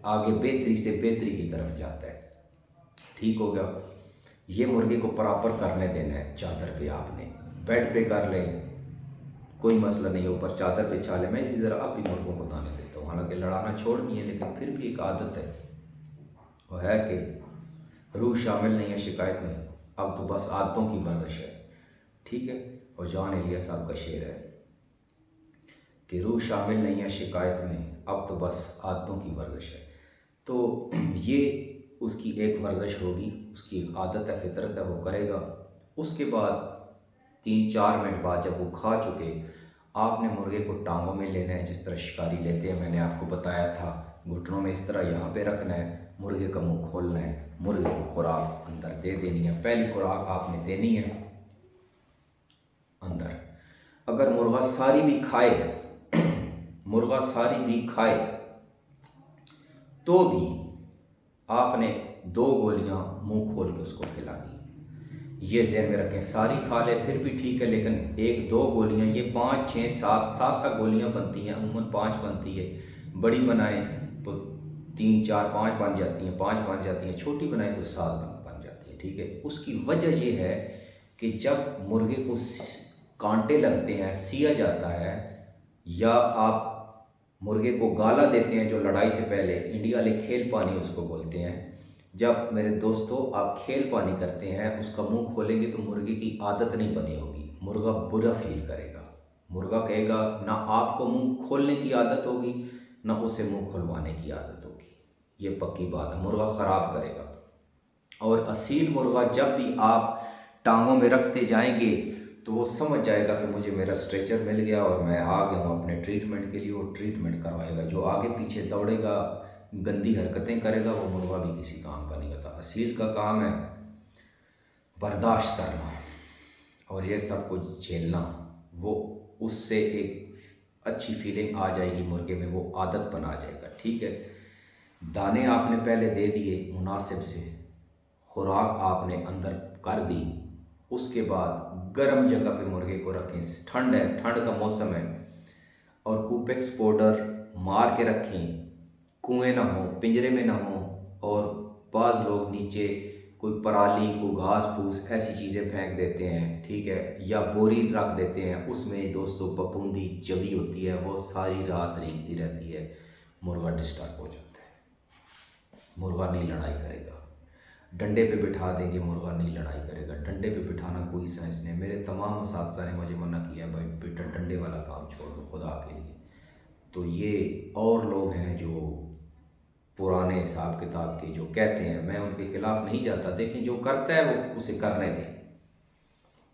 آگے بہتری سے بہتری کی طرف جاتا ہے، ٹھیک ہو گیا۔ یہ مرغے کو پراپر کرنے دینا ہے، چادر پہ آپ نے، بیڈ پہ کر لیں، کوئی مسئلہ نہیں، اوپر چادر پہ چھا لیں۔ میں اسی طرح اب بھی مرغوں کو دانے دیتا ہوں، حالانکہ لڑانا چھوڑ دیے، لیکن پھر بھی ایک عادت ہے، وہ ہے کہ روح شامل نہیں ہے شکایت میں، اب تو بس عادتوں کی ورزش ہے، ٹھیک ہے۔ اور جان ایلیا صاحب کا شعر ہے کہ روح شامل نہیں ہے شکایت میں، اب تو بس عادتوں کی ورزش ہے۔ تو یہ اس کی ایک ورزش ہوگی، اس کی ایک عادت ہے، فطرت ہے، وہ کرے گا۔ اس کے بعد 3-4 منٹ بعد جب وہ کھا چکے، آپ نے مرغے کو ٹانگوں میں لینا ہے، جس طرح شکاری لیتے ہیں، میں نے آپ کو بتایا تھا، گھٹنوں میں اس طرح یہاں پہ رکھنا ہے، مرغے کا منہ کھولنا ہے، مرغے کو خوراک اندر دے دینی ہے۔ پہلی خوراک آپ نے دینی ہے اندر۔ اگر مرغا ساری بھی کھائے تو بھی آپ نے 2 گولیاں منہ کھول کے اس کو کھلانی ہے۔ یہ ذہن میں رکھیں، ساری کھا لے پھر بھی ٹھیک ہے، لیکن 1-2 گولیاں، یہ 5 6 7 تک گولیاں بنتی ہیں، عموماً 5 بنتی ہے، بڑی بنائیں تو 3 4 5 بن جاتی ہیں، 5 بن جاتی ہیں، چھوٹی بنائیں تو 7 بن جاتی ہیں، ٹھیک ہے۔ اس کی وجہ یہ ہے کہ جب مرغے کو کانٹے لگتے ہیں، سیا جاتا ہے، یا آپ مرغے کو گالا دیتے ہیں، جو لڑائی سے پہلے انڈیا والے کھیل پانی اس کو بولتے ہیں، جب میرے دوستو آپ کھیل پانی کرتے ہیں، اس کا منہ کھولیں گے تو مرغے کی عادت نہیں بنی ہوگی، مرغا برا فیل کرے گا، مرغا کہے گا نہ آپ کو منہ کھولنے کی عادت ہوگی، نہ اسے منہ کھلوانے کی عادت ہوگی، یہ پکی بات ہے، مرغا خراب کرے گا۔ اور اصیل مرغا جب بھی آپ ٹانگوں میں رکھتے جائیں گے تو وہ سمجھ جائے گا کہ مجھے میرا اسٹریچر مل گیا اور میں آ گیا ہوں اپنے ٹریٹمنٹ کے لیے، وہ ٹریٹمنٹ کروائے گا۔ جو آگے پیچھے دوڑے گا، گندی حرکتیں کرے گا، وہ مرغا بھی کسی کام کا نہیں ہوتا۔ اصیل کا کام ہے برداشت کرنا اور یہ سب کچھ جھیلنا، وہ اس سے ایک اچھی فیلنگ آ جائے گی مرغے میں، وہ عادت بنا جائے گا، ٹھیک ہے۔ دانے آپ نے پہلے دے دیے مناسب سے، خوراک آپ نے اندر کر دی، اس کے بعد گرم جگہ پہ مرغے کو رکھیں، ٹھنڈ ہے، ٹھنڈ کا موسم ہے، اور کوپیکس پاؤڈر مار کے رکھیں، کنویں نہ ہوں، پنجرے میں نہ ہوں، اور بعض لوگ نیچے کوئی پرالی، کوئی گھاس پھوس ایسی چیزیں پھینک دیتے ہیں، ٹھیک ہے، یا بوری رکھ دیتے ہیں، اس میں دوستو پپوندی چوی ہوتی ہے، وہ ساری رات رینگتی رہتی ہے، مرغا ڈسٹرب ہو جاتا ہے، مرغا نہیں لڑائی کرے گا۔ ڈنڈے پہ بٹھا دیں گے، مرغا نہیں لڑائی کرے گا، ڈنڈے پہ بٹھانا کوئی سائنس نہیں ہے، میرے تمام اساتذہ نے مجھے منع کیا بھائی بیٹا ڈنڈے والا کام چھوڑ دو خدا کے لیے۔ تو یہ اور لوگ ہیں جو پرانے حساب کتاب کے جو کہتے ہیں، میں ان کے خلاف نہیں جاتا، دیکھیں جو کرتا ہے وہ اسے کرنے دیں،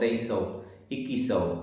2300 2100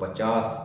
50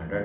100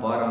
12,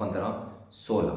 15, 16,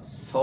100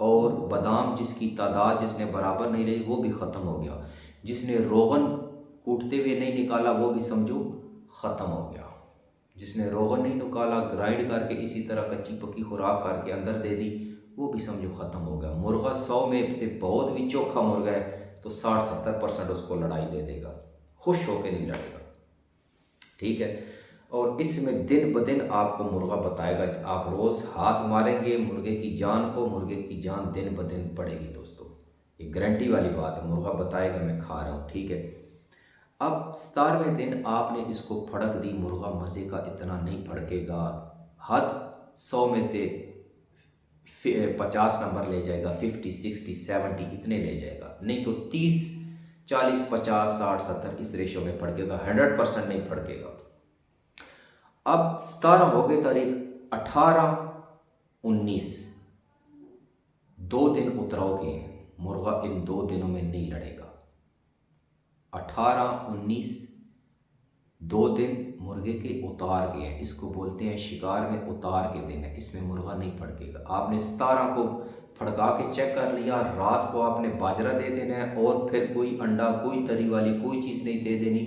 اور بادام جس کی تعداد جس نے برابر نہیں رہی وہ بھی ختم ہو گیا، جس نے روغن کوٹتے ہوئے نہیں نکالا وہ بھی سمجھو ختم ہو گیا، جس نے روغن نہیں نکالا گرائنڈ کر کے اسی طرح کچی پکی خوراک کر کے اندر دے دی وہ بھی سمجھو ختم ہو گیا۔ مرغا 100 میں سے بہت بھی چوکھا مرغا ہے تو 60-70% اس کو لڑائی دے دے گا، خوش ہو کے نہیں لڑے گا، ٹھیک ہے۔ اور اس میں دن بدن آپ کو مرغا بتائے گا، آپ روز ہاتھ ماریں گے مرغے کی جان کو، مرغے کی جان دن بدن بڑھے گی دوستو، یہ گارنٹی والی بات ہے، مرغا بتائے گا میں کھا رہا ہوں، ٹھیک ہے۔ اب 17ویں دن آپ نے اس کو پھڑک دی، مرغا مزے کا اتنا نہیں پھڑکے گا، حد 100 میں سے 50 نمبر لے جائے گا، 50 60 70 اتنے لے جائے گا، نہیں تو 30 40 50 60 70 اس ریشو میں پھڑکے گا، 100% نہیں پھڑکے گا۔ اب 17 ہو گئے تاریخ، 18 19 2 دن اتراؤ کے ہیں، مرغا ان 2 دنوں میں نہیں لڑے گا، 18 19 2 دن مرغے کے اتار کے ہیں، اس کو بولتے ہیں شکار میں اتار کے دن ہے، اس میں مرغا نہیں پھڑکے گا۔ آپ نے 17 کو پھڑکا کے چیک کر لیا، رات کو آپ نے باجرہ دے دینا ہے، اور پھر کوئی انڈا کوئی تری والی کوئی چیز نہیں دے دینی،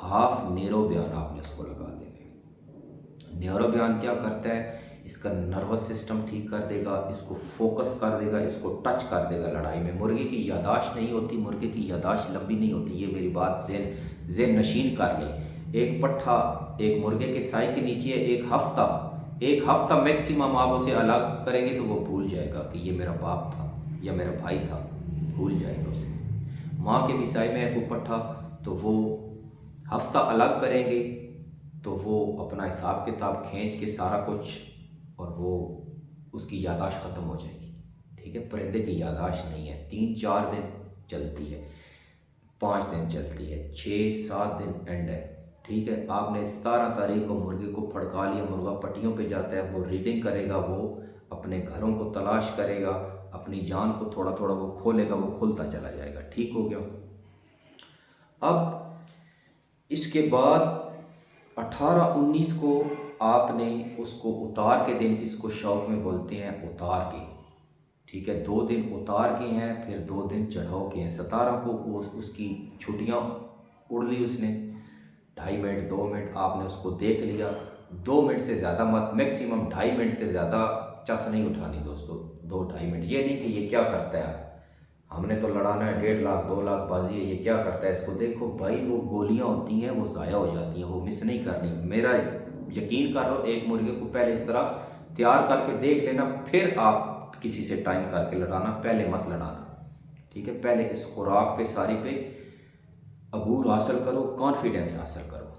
ہاف نیرو بیان آپ نے اس کو لگا دینا ہے۔ نیرو بیان کیا کرتا ہے، اس کا نروس سسٹم ٹھیک کر دے گا، اس کو فوکس کر دے گا، اس کو ٹچ کر دے گا لڑائی میں۔ مرغے کی یاداشت نہیں ہوتی، مرغے کی یاداشت لمبی نہیں ہوتی، یہ میری بات ذہن نشین کر لیں۔ ایک پٹھا ایک مرغے کے سائے کے نیچے ایک ہفتہ میکسیمم آپ اسے الگ کریں گے تو وہ بھول جائے گا کہ یہ میرا باپ تھا یا میرا بھائی تھا، بھول جائے گا اسے۔ ماں کے بھی سائے میں ہے کوئی پٹھا تو وہ ہفتہ الگ کریں گے تو وہ اپنا حساب کتاب کھینچ کے سارا کچھ، اور وہ اس کی یاداشت ختم ہو جائے گی، ٹھیک ہے۔ پرندے کی یاداشت نہیں ہے، 3-4 دن چلتی ہے، 5 دن چلتی ہے، 6-7 دن اینڈ ہے، ٹھیک ہے۔ آپ نے 17 تاریخ کو مرغے کو پھڑکا لیا، مرغا پٹیوں پہ جاتا ہے، وہ ریڈنگ کرے گا، وہ اپنے گھروں کو تلاش کرے گا، اپنی جان کو تھوڑا تھوڑا وہ کھولے گا، وہ کھلتا چلا جائے گا، ٹھیک ہو گیا۔ اب اس کے بعد 18 19 کو آپ نے اس کو اتار کے دن، اس کو شوق میں بولتے ہیں اتار کے، ٹھیک ہے۔ 2 دن اتار کے ہیں، پھر 2 دن چڑھاؤ کے ہیں۔ 17 کو اس کی چھٹیاں اڑ لی اس نے، 2.5 منٹ 2 منٹ آپ نے اس کو دیکھ لیا، 2 منٹ سے زیادہ مت، میکسیمم 2.5 منٹ سے زیادہ چس نہیں اٹھانی دوستو، 2-2.5 منٹ۔ یہ نہیں کہ یہ کیا کرتا ہے، ہم نے تو لڑانا ہے 1.5 لاکھ 2 لاکھ بازی ہے، یہ کیا کرتا ہے، اس کو دیکھو بھائی، وہ گولیاں ہوتی ہیں وہ ضائع ہو جاتی ہیں، وہ مس نہیں کرنی۔ میرا یقین کر لو، ایک مرغے کو پہلے اس طرح تیار کر کے دیکھ لینا، پھر آپ کسی سے ٹائم کر کے لڑانا، پہلے مت لڑانا، ٹھیک ہے۔ پہلے اس خوراک پہ ساری پہ عبور حاصل کرو، کانفیڈنس حاصل کرو،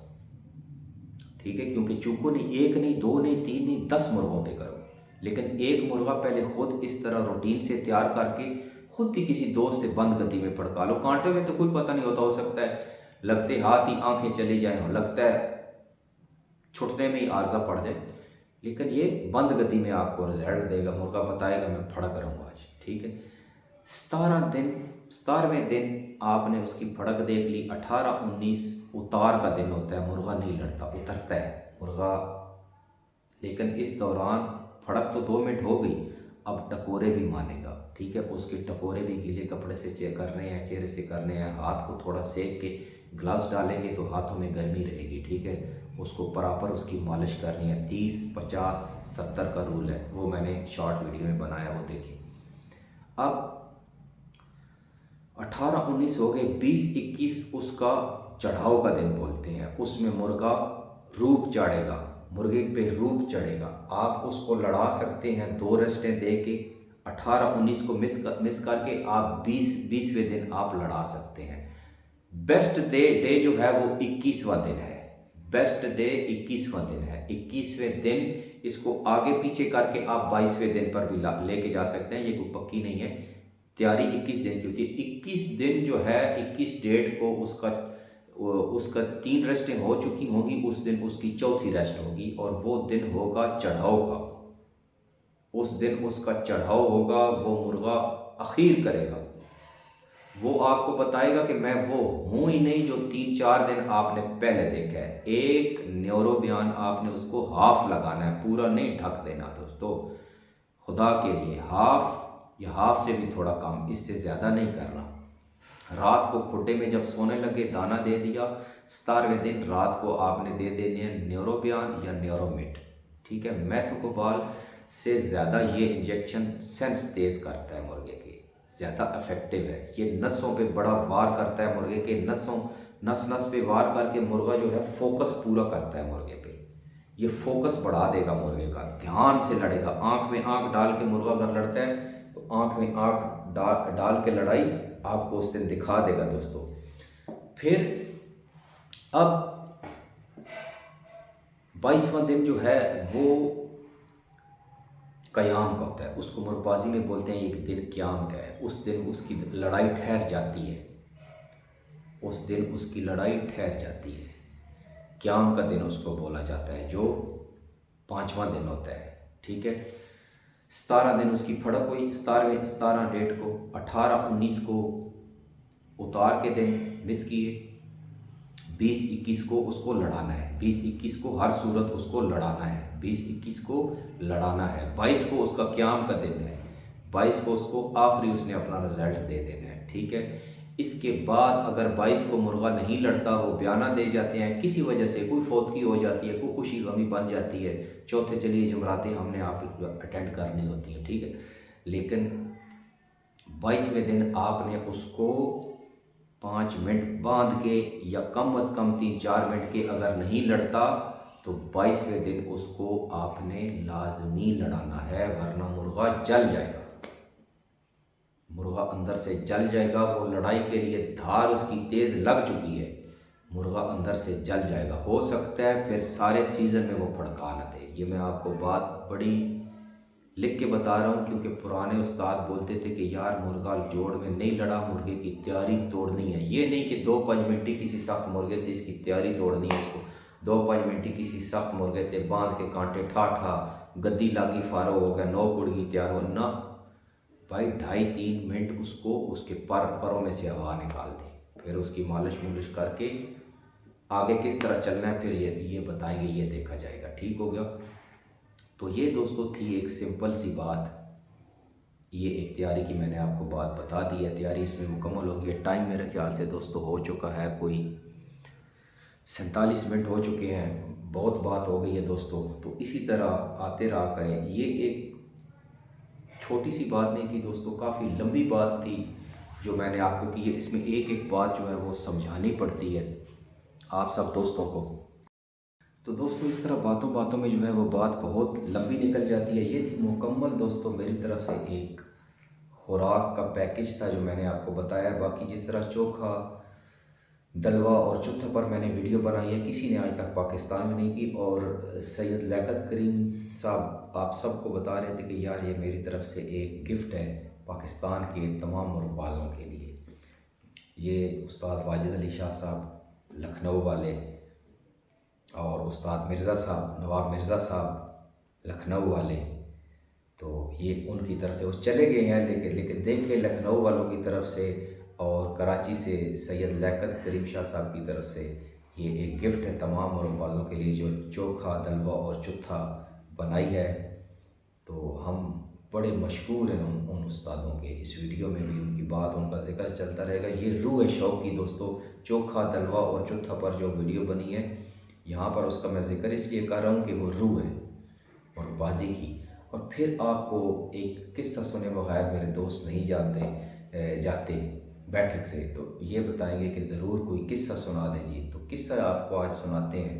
ٹھیک ہے، کیونکہ چوکو نہیں، 1 نہیں 2 نہیں 3 نہیں 10 مرغوں پہ کرو، لیکن ایک مرغا پہلے خود اس طرح روٹین سے تیار کر کے خود بھی کسی دوست سے بند گتی میں پھڑکا لو۔ کانٹے میں تو کوئی پتہ نہیں ہوتا، ہو سکتا ہے لگتے ہاتھ ہی آنکھیں چلی جائیں، ہو لگتا ہے چھٹنے میں ہی عارضہ پڑ جائے، لیکن یہ بند گتی میں آپ کو رزلٹ دے گا، مرغا بتائے گا میں پھڑک رہا ہوں آج، ٹھیک ہے۔ 17ویں دن آپ نے اس کی پھڑک دیکھ لی، 18 19 اتار کا دن ہوتا ہے، مرغا نہیں لڑتا، اترتا ہے مرغا، لیکن اس دوران پھڑک تو 2 منٹ ہو گئی، اب ٹکورے بھی مانے گا، ٹھیک ہے۔ اس کے ٹکورے بھی گیلے کپڑے سے کرنے ہیں، چہرے سے کرنے ہیں، ہاتھ کو تھوڑا سیک کے گلوز ڈالیں گے تو ہاتھوں میں گرمی رہے گی، ٹھیک ہے۔ اس کو پراپر اس کی مالش کرنی ہے، 30 50 70 کا رول ہے، وہ میں نے شارٹ ویڈیو میں بنایا، وہ دیکھیں۔ اب 18 19 ہو گئے، 20 21 اس کا چڑھاؤ کا دن بولتے ہیں، اس میں مرغا روپ چڑھے گا، مرغے پہ روپ چڑھے گا، آپ اس کو لڑا سکتے ہیں 2 ریسٹیں دے کے، 18 19 کو مس کر کے آپ 20ویں دن آپ لڑا سکتے ہیں۔ بیسٹ ڈے جو ہے وہ 21واں دن ہے، بیسٹ ڈے 21واں دن ہے، 21ویں دن اس کو آگے پیچھے کر کے آپ 22ویں دن پر بھی لے کے جا سکتے ہیں، یہ کوئی پکی نہیں ہے، تیاری 21 دن کی ہوتی ہے۔ 21 دن جو ہے، 21 ڈیٹ کو اس کا 3 ریسٹیں ہو چکی ہوں گی، اس دن اس کی 4تھی ریسٹ ہوگی، اور وہ دن ہوگا چڑھاؤ کا، اس دن اس کا چڑھاؤ ہوگا، وہ مرغا اخیر کرے گا، وہ آپ کو بتائے گا کہ میں وہ ہوں ہی نہیں جو 3-4 دن آپ نے پہلے دیکھا ہے۔ ایک نیورو بیان آپ نے اس کو ہاف لگانا ہے، پورا نہیں ڈھک دینا دوستو، خدا کے لیے ہاف یا ہاف سے بھی تھوڑا کم، اس سے زیادہ نہیں کرنا۔ رات کو کھٹے میں جب سونے لگے دانہ دے دیا، 17ویں دن رات کو آپ نے دے دینے ہیں نیورو بیان یا نیورومیٹ، ٹھیک ہے۔ میتھوکوبال سے زیادہ یہ انجیکشن سینس تیز کرتا ہے مرغے کے، زیادہ افیکٹو ہے، یہ نسوں پہ بڑا وار کرتا ہے مرغے کے، نس پہ وار کر کے مرغا جو ہے فوکس پورا کرتا ہے مرغے پہ، یہ فوکس بڑھا دے گا مرغے کا، دھیان سے لڑے گا، آنکھ میں آنکھ ڈال کے مرغا اگر لڑتا ہے تو آنکھ میں آنکھ ڈال کے لڑائی آپ کو اس دن دکھا دے گا دوستو۔ پھر اب 22واں دن جو ہے وہ قیام کا ہوتا ہے، اس کو مرغ بازی میں بولتے ہیں ایک دن قیام کا ہے، اس دن اس کی لڑائی ٹھہر جاتی ہے، اس دن اس کی لڑائی ٹھہر جاتی ہے، قیام کا دن اس کو بولا جاتا ہے، جو 5واں دن ہوتا ہے، ٹھیک ہے۔ 17 دن اس کی پھڑک ہوئی، 17 ڈیٹ کو، 18-19 کو اتار کے دن مس کیے، 20-21 کو اس کو لڑانا ہے، 20-21 کو ہر صورت اس کو لڑانا ہے، 20-21 کو لڑانا ہے، 22 کو اس کا قیام کا دن ہے، 22 کو اس کو آخری اس نے اپنا رزلٹ دے دینا ہے، ٹھیک ہے۔ اس کے بعد اگر 22 کو مرغا نہیں لڑتا، وہ بیانہ دے جاتے ہیں، کسی وجہ سے کوئی فوتگی ہو جاتی ہے، کوئی خوشی غمی بن جاتی ہے، چوتھے چلیے جمراتیں ہم نے آپ اٹینڈ کرنی ہوتی ہیں، ٹھیک ہے، لیکن 22ویں دن آپ نے اس کو 5 منٹ باندھ کے یا کم از کم 3-4 منٹ کے اگر نہیں لڑتا تو 22ویں دن اس کو آپ نے لازمی لڑانا ہے، ورنہ مرغا جل جائے گا، مرغا اندر سے جل جائے گا، وہ لڑائی کے لیے دھار اس کی تیز لگ چکی ہے، مرغا اندر سے جل جائے گا، ہو سکتا ہے پھر سارے سیزن میں وہ پھڑکا نہ دے۔ یہ میں آپ کو بات بڑی لکھ کے بتا رہا ہوں، کیونکہ پرانے استاد بولتے تھے کہ یار مرغا جوڑ میں نہیں لڑا، مرغے کی تیاری توڑنی ہے، یہ نہیں کہ 2-5 منٹی کسی سخت مرغے سے اس کی تیاری توڑنی ہے، اس کو 2-5 منٹی کسی سخت مرغے سے باندھ کے کانٹے ٹھا گدی لاگی فارغ ہو گیا، 9 کڑگی تیار ہو، نہ بھائی 2.5-3 منٹ اس کو اس کے پروں میں سے ہوا نکال دیں، پھر اس کی مالش کر کے آگے کس طرح چلنا ہے پھر یہ بتائیں گے، یہ دیکھا جائے گا، ٹھیک ہو گیا۔ تو یہ دوستو تھی ایک سمپل سی بات، یہ ایک تیاری کی میں نے آپ کو بات بتا دی ہے، تیاری اس میں مکمل ہو گئی ہے۔ ٹائم میرے خیال سے دوستو ہو چکا ہے، کوئی 47 منٹ ہو چکے ہیں، بہت بات ہو گئی ہے دوستو، تو اسی طرح آتے رہا کریں۔ یہ ایک چھوٹی سی بات نہیں تھی دوستو، کافی لمبی بات تھی جو میں نے آپ کو کی ہے، اس میں ایک بات جو ہے وہ سمجھانی پڑتی ہے آپ سب دوستوں کو۔ تو دوستو اس طرح باتوں میں جو ہے وہ بات بہت لمبی نکل جاتی ہے۔ یہ تھی مکمل دوستو میری طرف سے ایک خوراک کا پیکج تھا جو میں نے آپ کو بتایا، باقی جس طرح چوکھا، دلوا اور چتھا پر میں نے ویڈیو بنائی ہے، کسی نے آج تک پاکستان میں نہیں کی، اور سید لیاقت کریم صاحب آپ سب کو بتا رہے تھے کہ یار یہ میری طرف سے ایک گفٹ ہے پاکستان کے تمام مرغبازوں کے لیے۔ یہ استاد واجد علی شاہ صاحب لکھنؤ والے اور استاد مرزا صاحب، نواب مرزا صاحب لکھنؤ والے، تو یہ ان کی طرف سے وہ چلے گئے ہیں، لیکن دیکھیں لکھنؤ والوں کی طرف سے اور کراچی سے سید لیاقت کریم شاہ صاحب کی طرف سے یہ ایک گفٹ ہے تمام مرغبازوں کے لیے، جو چوکھا، دلوا اور چتھا بنائی ہے۔ تو ہم بڑے مشکور ہیں ان استادوں کے، اس ویڈیو میں بھی ان کی بات، ان کا ذکر چلتا رہے گا۔ یہ روح ہے شوق کی دوستو، چوکھا، دلوا اور چتھا پر جو ویڈیو بنی ہے، یہاں پر اس کا میں ذکر اس لیے کر رہا ہوں کہ وہ روح ہے اور بازی کی۔ اور پھر آپ کو ایک قصہ سنے بغیر میرے دوست نہیں جاتے بیٹھک سے، تو یہ بتائیں گے کہ ضرور کوئی قصہ سنا دیجیے، تو قصہ آپ کو آج سناتے ہیں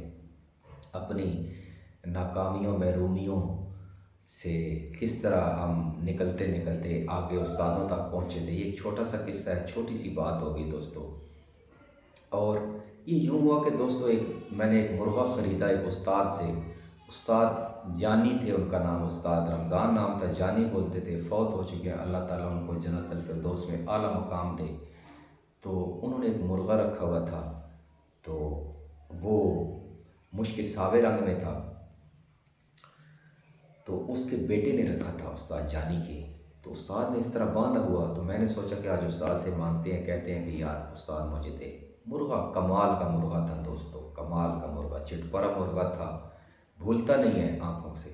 اپنی ناکامیوں محرومیوں سے کس طرح ہم نکلتے آگے استادوں تک پہنچے تھے۔ یہ ایک چھوٹا سا قصہ ہے، چھوٹی سی بات ہوگی دوستو، اور یہ یوں ہوا کہ دوستو میں نے ایک مرغا خریدا ایک استاد سے، استاد جانی تھے، ان کا نام استاد رمضان نام تھا، جانی بولتے تھے، فوت ہو چکے ہیں، اللہ تعالیٰ ان کو جنت الفردوس میں اعلیٰ مقام دے۔ تو انہوں نے ایک مرغا رکھا ہوا تھا، تو وہ مشک ساوے رنگ میں تھا، تو اس کے بیٹے نے رکھا تھا استاد جانی کے، تو استاد نے اس طرح باندھا ہوا، تو میں نے سوچا کہ آج استاد سے مانگتے ہیں، کہتے ہیں کہ یار استاد مجھے دے۔ مرغا کمال کا مرغا تھا دوستو، کمال کا مرغا، چٹپرا مرغا تھا، بھولتا نہیں ہے آنکھوں سے۔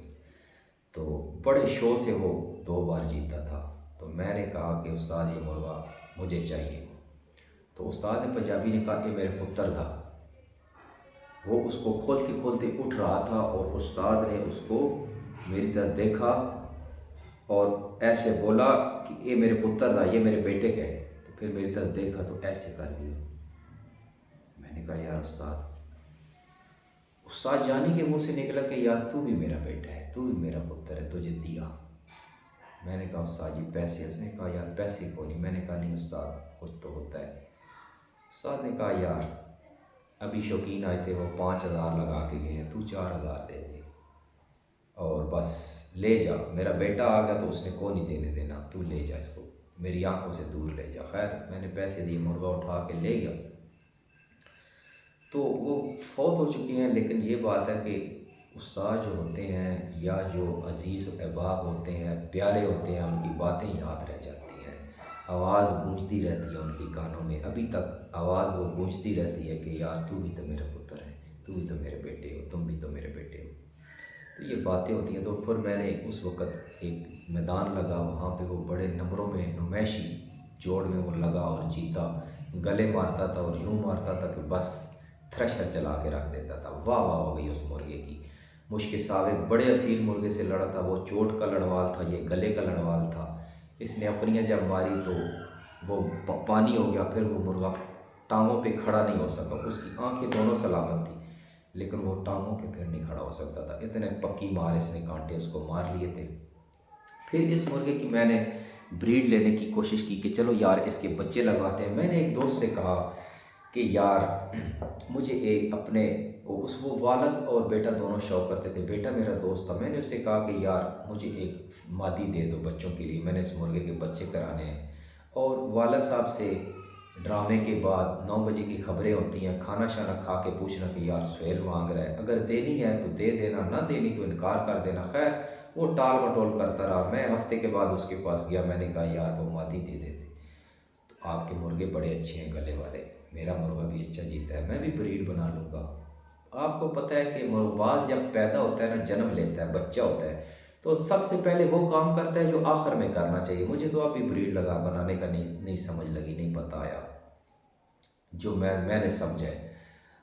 تو بڑے شوق سے وہ 2 بار جیتا تھا۔ تو میں نے کہا کہ استاد یہ مرغا مجھے چاہیے۔ تو استاد نے پنجابی نے کہا یہ میرے پتر تھا۔ وہ اس کو کھولتے کھولتے اٹھ رہا تھا، اور استاد نے اس کو میری طرف دیکھا اور ایسے بولا کہ یہ میرے پتر تھا، یہ میرے بیٹے کا ہے۔ تو پھر میری طرف دیکھا تو ایسے کر دیا۔ میں نے کہا یار استاد جانی کے منہ سے نکلا کہ یار تو بھی میرا بیٹا ہے، تو بھی میرا پتر ہے، تجھے دیا۔ میں نے کہا استاد جی پیسے؟ اس نے کہا یار پیسے کو نہیں۔ میں نے کہا نہیں استاد کچھ تو ہوتا ہے۔ استاد نے کہا یار ابھی شوقین آئے تھے، وہ 5,000 لگا کے گئے ہیں، تو 4,000 دے دے اور بس لے جا۔ میرا بیٹا آ گیا تو اس نے کو نہیں دینے دینا، تو لے جا، اس کو میری آنکھوں سے دور لے جا۔ خیر میں نے پیسے دیے، مرغا اٹھا کے لے گیا۔ تو وہ فوت ہو چکے ہیں، لیکن یہ بات ہے کہ استاد جو ہوتے ہیں یا جو عزیز و احباب ہوتے ہیں، پیارے ہوتے ہیں، ان کی باتیں یاد رہ جاتی ہیں، آواز گونجتی رہتی ہے ان کی کانوں میں، ابھی تک آواز وہ گونجتی رہتی ہے کہ یار تو بھی تو میرا پتر ہے، تو بھی تو میرے بیٹے ہو، تم بھی تو میرے بیٹے ہو۔ تو یہ باتیں ہوتی ہیں۔ تو پھر میں نے اس وقت ایک میدان لگا، وہاں پہ وہ بڑے نمبروں میں نمائشی جوڑ میں وہ لگا اور جیتا، گلے مارتا تھا اور یوں مارتا تھا کہ بس تھریشر چلا کے رکھ دیتا تھا۔ واہ واہ ہو گئی اس مرغے کی۔ مشک صاحب بڑے اصیل مرغے سے لڑا تھا، وہ چوٹ کا لڑوال تھا، یہ گلے کا لڑوال تھا۔ اس نے اپنیاں جب ماری تو وہ پانی ہو گیا، پھر وہ مرغا ٹانگوں پہ کھڑا نہیں ہو سکا۔ اس کی آنکھیں دونوں سلامت تھیں، لیکن وہ ٹانگوں پہ پھر نہیں کھڑا ہو سکتا تھا، اتنے پکی مار اس نے کانٹے اس کو مار لیے تھے۔ پھر اس مرغے کی میں نے بریڈ لینے کی کوشش کی کہ چلو یار اس کے بچے لگواتے ہیں۔ میں نے ایک دوست سے کہا کہ یار مجھے ایک اپنے وہ والد اور بیٹا دونوں شوق کرتے تھے، بیٹا میرا دوست تھا۔ میں نے اس سے کہا کہ یار مجھے ایک مادی دے دو بچوں کے لیے، میں نے اس مرغے کے بچے کرانے ہیں۔ اور والد صاحب سے ڈرامے کے بعد 9 بجے کی خبریں ہوتی ہیں، کھانا شانا کھا کے پوچھنا کہ یار سہیل مانگ رہا ہے، اگر دینی ہے تو دے دینا، نہ دینی تو انکار کر دینا۔ خیر وہ ٹال مٹول کرتا رہا۔ میں ہفتے کے بعد اس کے پاس گیا، میں نے کہا یار وہ مادی دے دیتے، تو آپ کے مرغے بڑے اچھے ہیں گلے والے، میرا مرغا بھی اچھا جیتا ہے، میں بھی بریڈ بنا لوں گا۔ آپ کو پتہ ہے کہ مرغاز جب پیدا ہوتا ہے نا، جنم لیتا ہے، بچہ ہوتا ہے، تو سب سے پہلے وہ کام کرتا ہے جو آخر میں کرنا چاہیے۔ مجھے تو ابھی بریڈ بنانے کا نہیں سمجھ لگی، نہیں پتہ آیا۔ جو میں نے سمجھا ہے،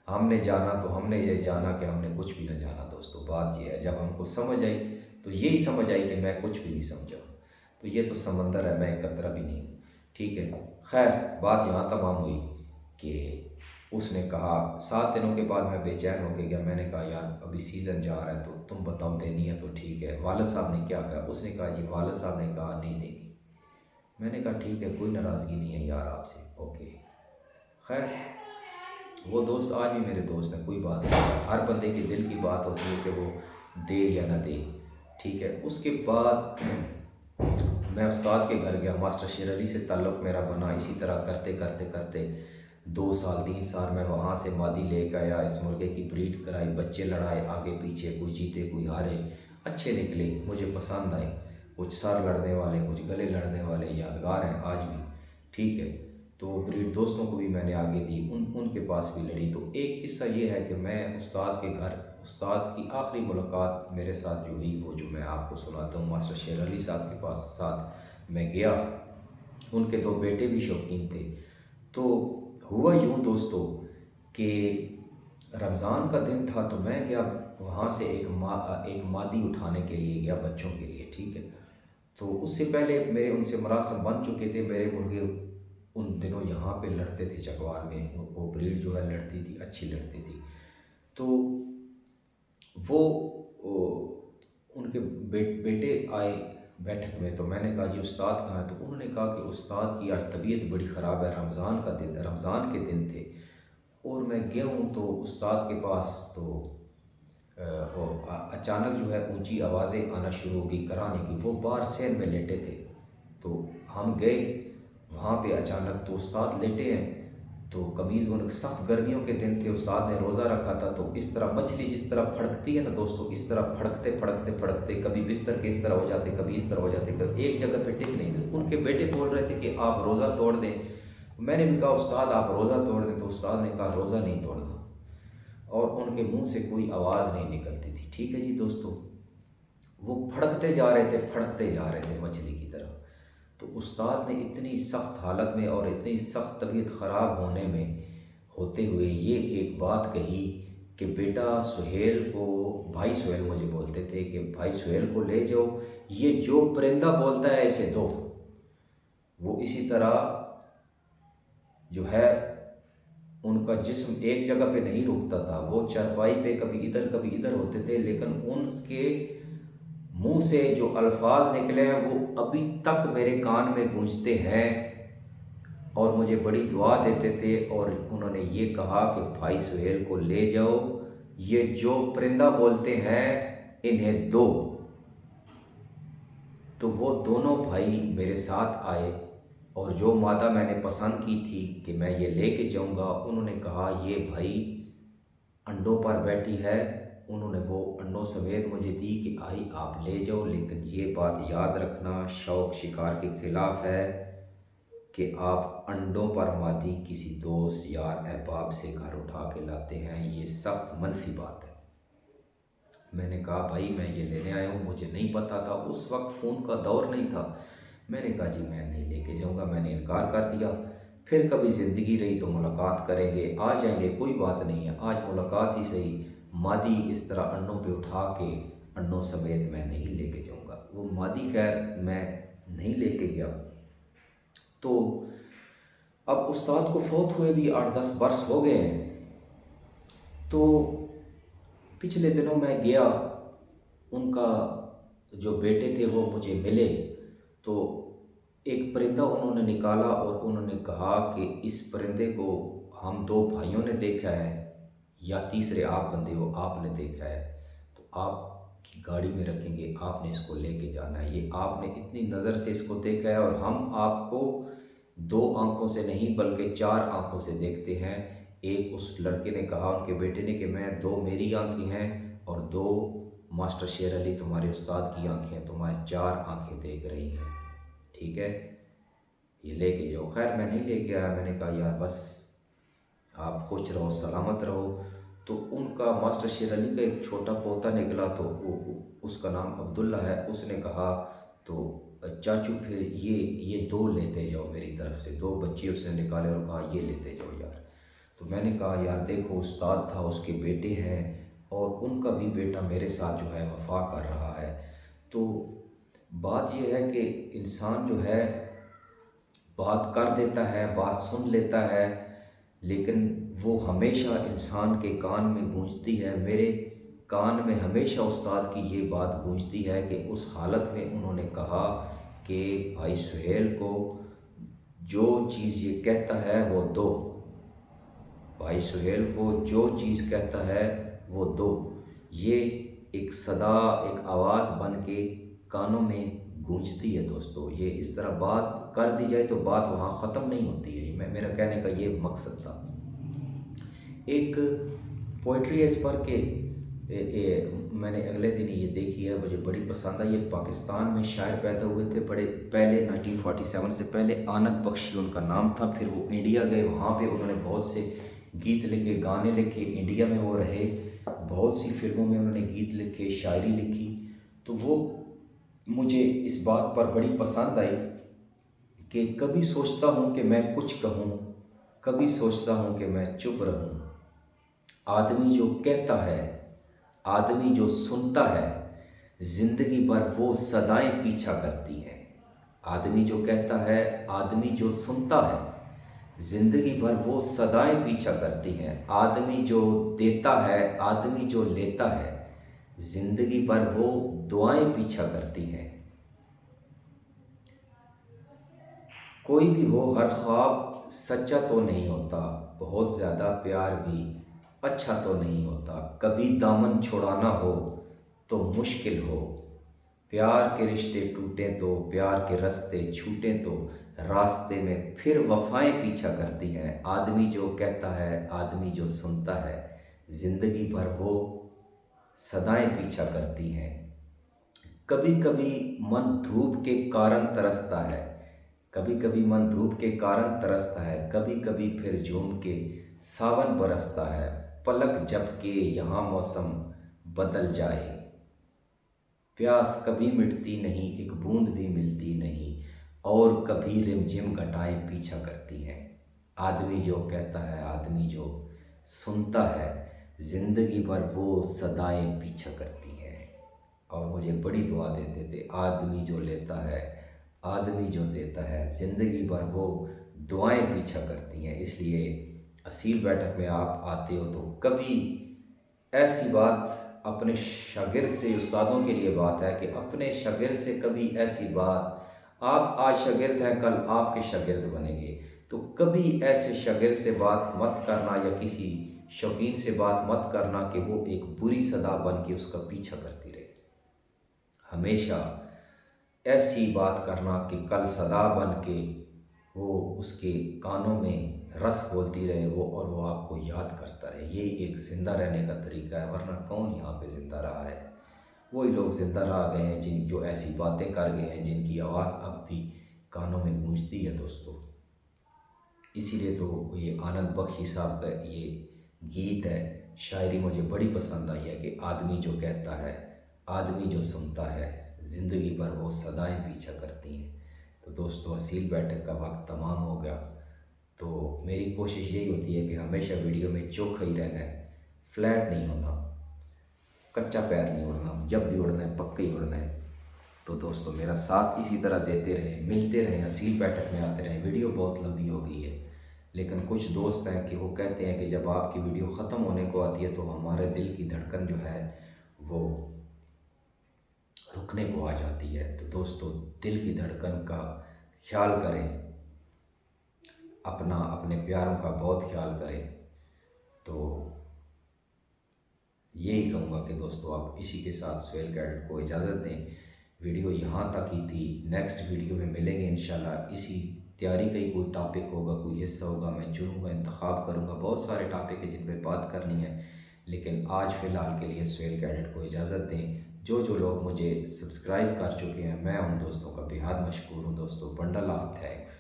ہم نے جانا تو ہم نے یہ جانا کہ ہم نے کچھ بھی نہ جانا دوستو۔ بات یہ ہے جب ہم کو سمجھ آئی تو یہی سمجھ آئی کہ میں کچھ بھی نہیں سمجھا، تو یہ تو سمندر ہے، میں ایک قطرہ بھی نہیں ہوں، ٹھیک ہے۔ خیر بات یہاں تمام ہوئی کہ اس نے کہا 7 دنوں کے بعد میں بے چین ہو کے گیا۔ میں نے کہا یار ابھی سیزن جا رہا ہے تو تم بتاؤ دینی ہے تو ٹھیک ہے۔ والد صاحب نے کیا کہا؟ اس نے کہا جی والد صاحب نے کہا نہیں دینی۔ میں نے کہا ٹھیک ہے، کوئی ناراضگی نہیں ہے یار آپ سے، اوکے۔ خیر وہ دوست آج بھی میرے دوست ہیں، کوئی بات نہیں، ہر بندے کے دل کی بات ہوتی ہے کہ وہ دے یا نہ دے، ٹھیک ہے۔ اس کے بعد میں استاد کے گھر گیا، ماسٹر شیر علی سے تعلق میرا بنا، اسی طرح کرتے کرتے کرتے 2 سال 3 سال میں وہاں سے مادی لے کے آیا، اس مرغے کی بریڈ کرائی، بچے لڑائے آگے پیچھے، کوئی جیتے کوئی ہارے، اچھے نکلے، مجھے پسند آئے، کچھ سر لڑنے والے کچھ گلے لڑنے والے یادگار ہیں آج بھی، ٹھیک ہے۔ تو بریڈ دوستوں کو بھی میں نے آگے دی، ان کے پاس بھی لڑی۔ تو ایک قصہ یہ ہے کہ میں استاد کے گھر، استاد کی آخری ملاقات میرے ساتھ جو ہوئی وہ جو میں آپ کو سناتا ہوں، ماسٹر شیر علی صاحب کے پاس ساتھ میں گیا، ان کے 2 بیٹے بھی شوقین تھے۔ تو ہوا یوں دوستو کہ رمضان کا دن تھا، تو میں گیا وہاں سے ایک مادی اٹھانے کے لیے گیا بچوں کے لیے، ٹھیک ہے۔ تو اس سے پہلے میرے ان سے مراسم بن چکے تھے، میرے مرغے ان دنوں یہاں پہ لڑتے تھے چکوال میں، وہ بریڈ جو ہے لڑتی تھی، اچھی لڑتی تھی۔ تو وہ ان کے بیٹے آئے بیٹھک میں، تو میں نے کہا جی استاد کہاں ہے؟ تو انہوں نے کہا کہ استاد کی آج طبیعت بڑی خراب ہے، رمضان کے دن تھے اور میں گیا ہوں تو استاد کے پاس، تو اچانک جو ہے اونچی آوازیں آنا شروع ہو گئی کرانے کی، وہ باہر سین میں لیٹے تھے۔ تو ہم گئے وہاں پہ، اچانک تو استاد لیٹے ہیں، تو قمیض ان سخت گرمیوں کے دن تھے، استاد نے روزہ رکھا تھا، تو اس طرح مچھلی جس طرح پھڑکتی ہے نا دوستو، اس طرح پھڑکتے پھڑکتے پھڑکتے کبھی بستر کے اس طرح ہو جاتے، کبھی اس طرح ہو جاتے، کبھی ایک جگہ پہ ٹک نہیں تھے۔ ان کے بیٹے بول رہے تھے کہ آپ روزہ توڑ دیں، میں نے بھی کہا استاد آپ روزہ توڑ دیں، تو استاد نے کہا روزہ نہیں توڑنا، اور ان کے منہ سے کوئی آواز نہیں نکلتی تھی۔ ٹھیک ہے جی دوستو، وہ پھڑکتے جا رہے تھے، پھڑکتے جا رہے تھے مچھلی کی طرح۔ تو استاد نے اتنی سخت حالت میں اور اتنی سخت طبیعت خراب ہونے میں ہوتے ہوئے یہ ایک بات کہی کہ بیٹا سہیل کو، بھائی سہیل مجھے بولتے تھے کہ بھائی سہیل کو لے جاؤ، یہ جو پرندہ بولتا ہے اسے دو۔ وہ اسی طرح جو ہے ان کا جسم ایک جگہ پہ نہیں رکتا تھا، وہ چارپائی پہ کبھی ادھر ہوتے تھے، لیکن ان کے منہ سے جو الفاظ نکلے ہیں وہ ابھی تک میرے کان میں گونجتے ہیں، اور مجھے بڑی دعا دیتے تھے، اور انہوں نے یہ کہا کہ بھائی سہیل کو لے جاؤ، یہ جو پرندہ بولتے ہیں انہیں دو۔ تو وہ دونوں بھائی میرے ساتھ آئے، اور جو مادہ میں نے پسند کی تھی کہ میں یہ لے کے جاؤں گا، انہوں نے کہا یہ بھائی انڈوں پر بیٹھی ہے، انہوں نے وہ انڈوں سمیت مجھے دی کہ آئی آپ لے جاؤ، لیکن یہ بات یاد رکھنا شوق شکار کے خلاف ہے کہ آپ انڈوں پر مادی کسی دوست یار احباب سے گھر اٹھا کے لاتے ہیں، یہ سخت منفی بات ہے۔ میں نے کہا بھائی میں یہ لینے آیا ہوں، مجھے نہیں پتا تھا، اس وقت فون کا دور نہیں تھا۔ میں نے کہا جی میں نہیں لے کے جاؤں گا، میں نے انکار کر دیا۔ پھر کبھی زندگی رہی تو ملاقات کریں گے، آ جائیں گے، کوئی بات نہیں ہے، آج ملاقات ہی صحیح، مادی اس طرح انڈوں پہ اٹھا کے انڈوں سمیت میں نہیں لے کے جاؤں گا۔ وہ مادی خیر میں نہیں لے کے گیا۔ تو اب استاد کو فوت ہوئے بھی 8-10 برس ہو گئے ہیں۔ تو پچھلے دنوں میں گیا، ان کا جو بیٹے تھے وہ مجھے ملے، تو ایک پرندہ انہوں نے نکالا اور انہوں نے کہا کہ اس پرندے کو ہم 2 بھائیوں نے دیکھا ہے، یا تیسرے آپ بندے ہو، آپ نے دیکھا ہے، تو آپ کی گاڑی میں رکھیں گے، آپ نے اس کو لے کے جانا ہے، یہ آپ نے اتنی نظر سے اس کو دیکھا ہے، اور ہم آپ کو 2 آنکھوں سے نہیں بلکہ 4 آنکھوں سے دیکھتے ہیں۔ ایک اس لڑکے نے کہا ان کے بیٹے نے کہ میں 2 میری آنکھیں ہیں اور 2 ماسٹر شیر علی تمہارے استاد کی آنکھیں ہیں، تمہاری 4 آنکھیں دیکھ رہی ہیں، ٹھیک ہے یہ لے کے جاؤ۔ خیر میں نہیں لے کے آیا، میں نے کہا یار بس آپ خوش رہو سلامت رہو۔ تو ان کا ماسٹر شیر علی کا ایک چھوٹا پوتا نکلا، تو اس کا نام عبداللہ ہے، اس نے کہا تو چاچو پھر یہ 2 لیتے جاؤ میری طرف سے، 2 بچے اس نے نکالے اور کہا یہ لیتے جاؤ یار۔ تو میں نے کہا یار دیکھو استاد تھا، اس کے بیٹے ہیں، اور ان کا بھی بیٹا میرے ساتھ جو ہے وفا کر رہا ہے۔ تو بات یہ ہے کہ انسان جو ہے بات کر دیتا ہے، بات سن لیتا ہے، لیکن وہ ہمیشہ انسان کے کان میں گونجتی ہے۔ میرے کان میں ہمیشہ استاد کی یہ بات گونجتی ہے کہ اس حالت میں انہوں نے کہا کہ بھائی سہیل کو جو چیز یہ کہتا ہے وہ دو، بھائی سہیل کو جو چیز کہتا ہے وہ دو۔ یہ ایک صدا، ایک آواز بن کے کانوں میں گونجتی ہے دوستو۔ یہ اس طرح بات کر دی جائے تو بات وہاں ختم نہیں ہوتی ہے، میرا کہنے کا یہ مقصد تھا۔ ایک پوئٹری ہے اس پر کہ میں نے اگلے دن یہ دیکھی ہے، مجھے بڑی پسند آئی۔ ایک پاکستان میں شاعر پیدا ہوئے تھے بڑے پہلے، 1947 سے پہلے، آنت بخشی ان کا نام تھا۔ پھر وہ انڈیا گئے، وہاں پہ انہوں نے بہت سے گیت لکھے، گانے لکھے، انڈیا میں وہ رہے، بہت سی فلموں میں انہوں نے گیت لکھے، شاعری لکھی۔ تو وہ مجھے اس بات پر بڑی پسند آئی کہ کبھی سوچتا ہوں کہ میں کچھ کہوں، کبھی سوچتا ہوں کہ میں چپ رہوں، آدمی جو کہتا ہے، آدمی جو سنتا ہے، زندگی بھر وہ صدائیں پیچھا کرتی ہیں۔ آدمی جو کہتا ہے، آدمی جو سنتا ہے، زندگی بھر وہ صدائیں پیچھا کرتی ہیں۔ آدمی جو دیتا ہے، آدمی جو لیتا ہے، زندگی بھر وہ دعائیں پیچھا کرتی ہیں۔ کوئی بھی ہو، ہر خواب سچا تو نہیں ہوتا، بہت زیادہ پیار بھی اچھا تو نہیں ہوتا، کبھی دامن چھڑانا ہو تو مشکل ہو، پیار کے رشتے ٹوٹیں تو، پیار کے رستے چھوٹیں تو، راستے میں پھر وفائیں پیچھا کرتی ہیں۔ آدمی جو کہتا ہے، آدمی جو سنتا ہے، زندگی بھر وہ صدائیں پیچھا کرتی ہیں۔ کبھی کبھی من دھوپ کے کارن ترستا ہے، کبھی کبھی من دھوپ کے کارن ترستا ہے، کبھی کبھی پھر جھوم کے ساون برستا ہے۔ پلک جھپکے یہاں موسم بدل جائے، پیاس کبھی مٹتی نہیں، ایک بوند بھی ملتی نہیں، اور کبھی رمجھم گھٹائیں پیچھا کرتی ہیں۔ آدمی جو کہتا ہے، آدمی جو سنتا ہے، زندگی بھر وہ صدائیں پیچھا کرتی ہیں۔ اور مجھے بڑی دعا دیتے تھے، آدمی جو لیتا ہے، آدمی جو دیتا ہے، زندگی بھر وہ دعائیں پیچھا کرتی ہیں۔ اس لیے اصیل بیٹھک میں آپ آتے ہو تو کبھی ایسی بات اپنے شاگرد سے، استادوں کے لیے بات ہے کہ اپنے شاگرد سے کبھی ایسی بات، آپ آج شاگرد ہیں کل آپ کے شاگرد بنیں گے، تو کبھی ایسے شاگرد سے بات مت کرنا یا کسی شوقین سے بات مت کرنا کہ وہ ایک بری صدا بن کے اس کا پیچھا کرتی رہے۔ ہمیشہ ایسی بات کرنا کہ کل صدا بن کے وہ اس کے کانوں میں رس بولتی رہے وہ، اور وہ آپ کو یاد کرتا رہے۔ یہ ایک زندہ رہنے کا طریقہ ہے، ورنہ کون یہاں پہ زندہ رہا ہے؟ وہی لوگ زندہ رہ گئے ہیں جو ایسی باتیں کر گئے ہیں جن کی آواز اب بھی کانوں میں گونجتی ہے دوستو۔ اسی لیے تو یہ آنند بخشی صاحب کا یہ گیت ہے، شاعری مجھے بڑی پسند آئی ہے کہ آدمی جو کہتا ہے، آدمی جو سنتا ہے، زندگی بھر وہ صدائیں پیچھا کرتی ہیں۔ تو دوستو اصیل بیٹھک کا وقت تمام ہو گیا، تو میری کوشش یہی ہوتی ہے کہ ہمیشہ ویڈیو میں چوکھا ہی رہنا ہے، فلیٹ نہیں ہونا، کچا پیر نہیں اڑنا، جب بھی اڑنا ہے پکا ہی اڑنا ہے۔ تو دوستو میرا ساتھ اسی طرح دیتے رہیں، ملتے رہیں، اصیل بیٹھک میں آتے رہیں۔ ویڈیو بہت لمبی ہو گئی ہے، لیکن کچھ دوست ہیں کہ وہ کہتے ہیں کہ جب آپ کی ویڈیو ختم ہونے کو آتی ہے تو ہمارے دل کی دھڑکن جو ہے وہ رکنے کو آ جاتی ہے۔ تو دوستو دل کی دھڑکن کا خیال کریں، اپنے پیاروں کا بہت خیال کریں۔ تو یہی کہوں گا کہ دوستو آپ اسی کے ساتھ سہیل کیڈٹ کو اجازت دیں۔ ویڈیو یہاں تک ہی تھی، نیکسٹ ویڈیو میں ملیں گے انشاءاللہ۔ اسی تیاری کا ہی کوئی ٹاپک ہوگا، کوئی حصہ ہوگا، میں چنوں گا، انتخاب کروں گا۔ بہت سارے ٹاپک ہیں جن پہ بات کرنی ہے، لیکن آج فی الحال کے لیے سہیل کیڈٹ کو اجازت دیں۔ جو لوگ مجھے سبسکرائب کر چکے ہیں، میں ان دوستوں کا بہت مشکور ہوں دوستو، بنڈل آف تھینکس۔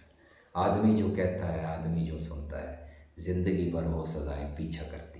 آدمی جو کہتا ہے، آدمی جو سنتا ہے، زندگی بھر وہ سزائیں پیچھا کرتی ہیں۔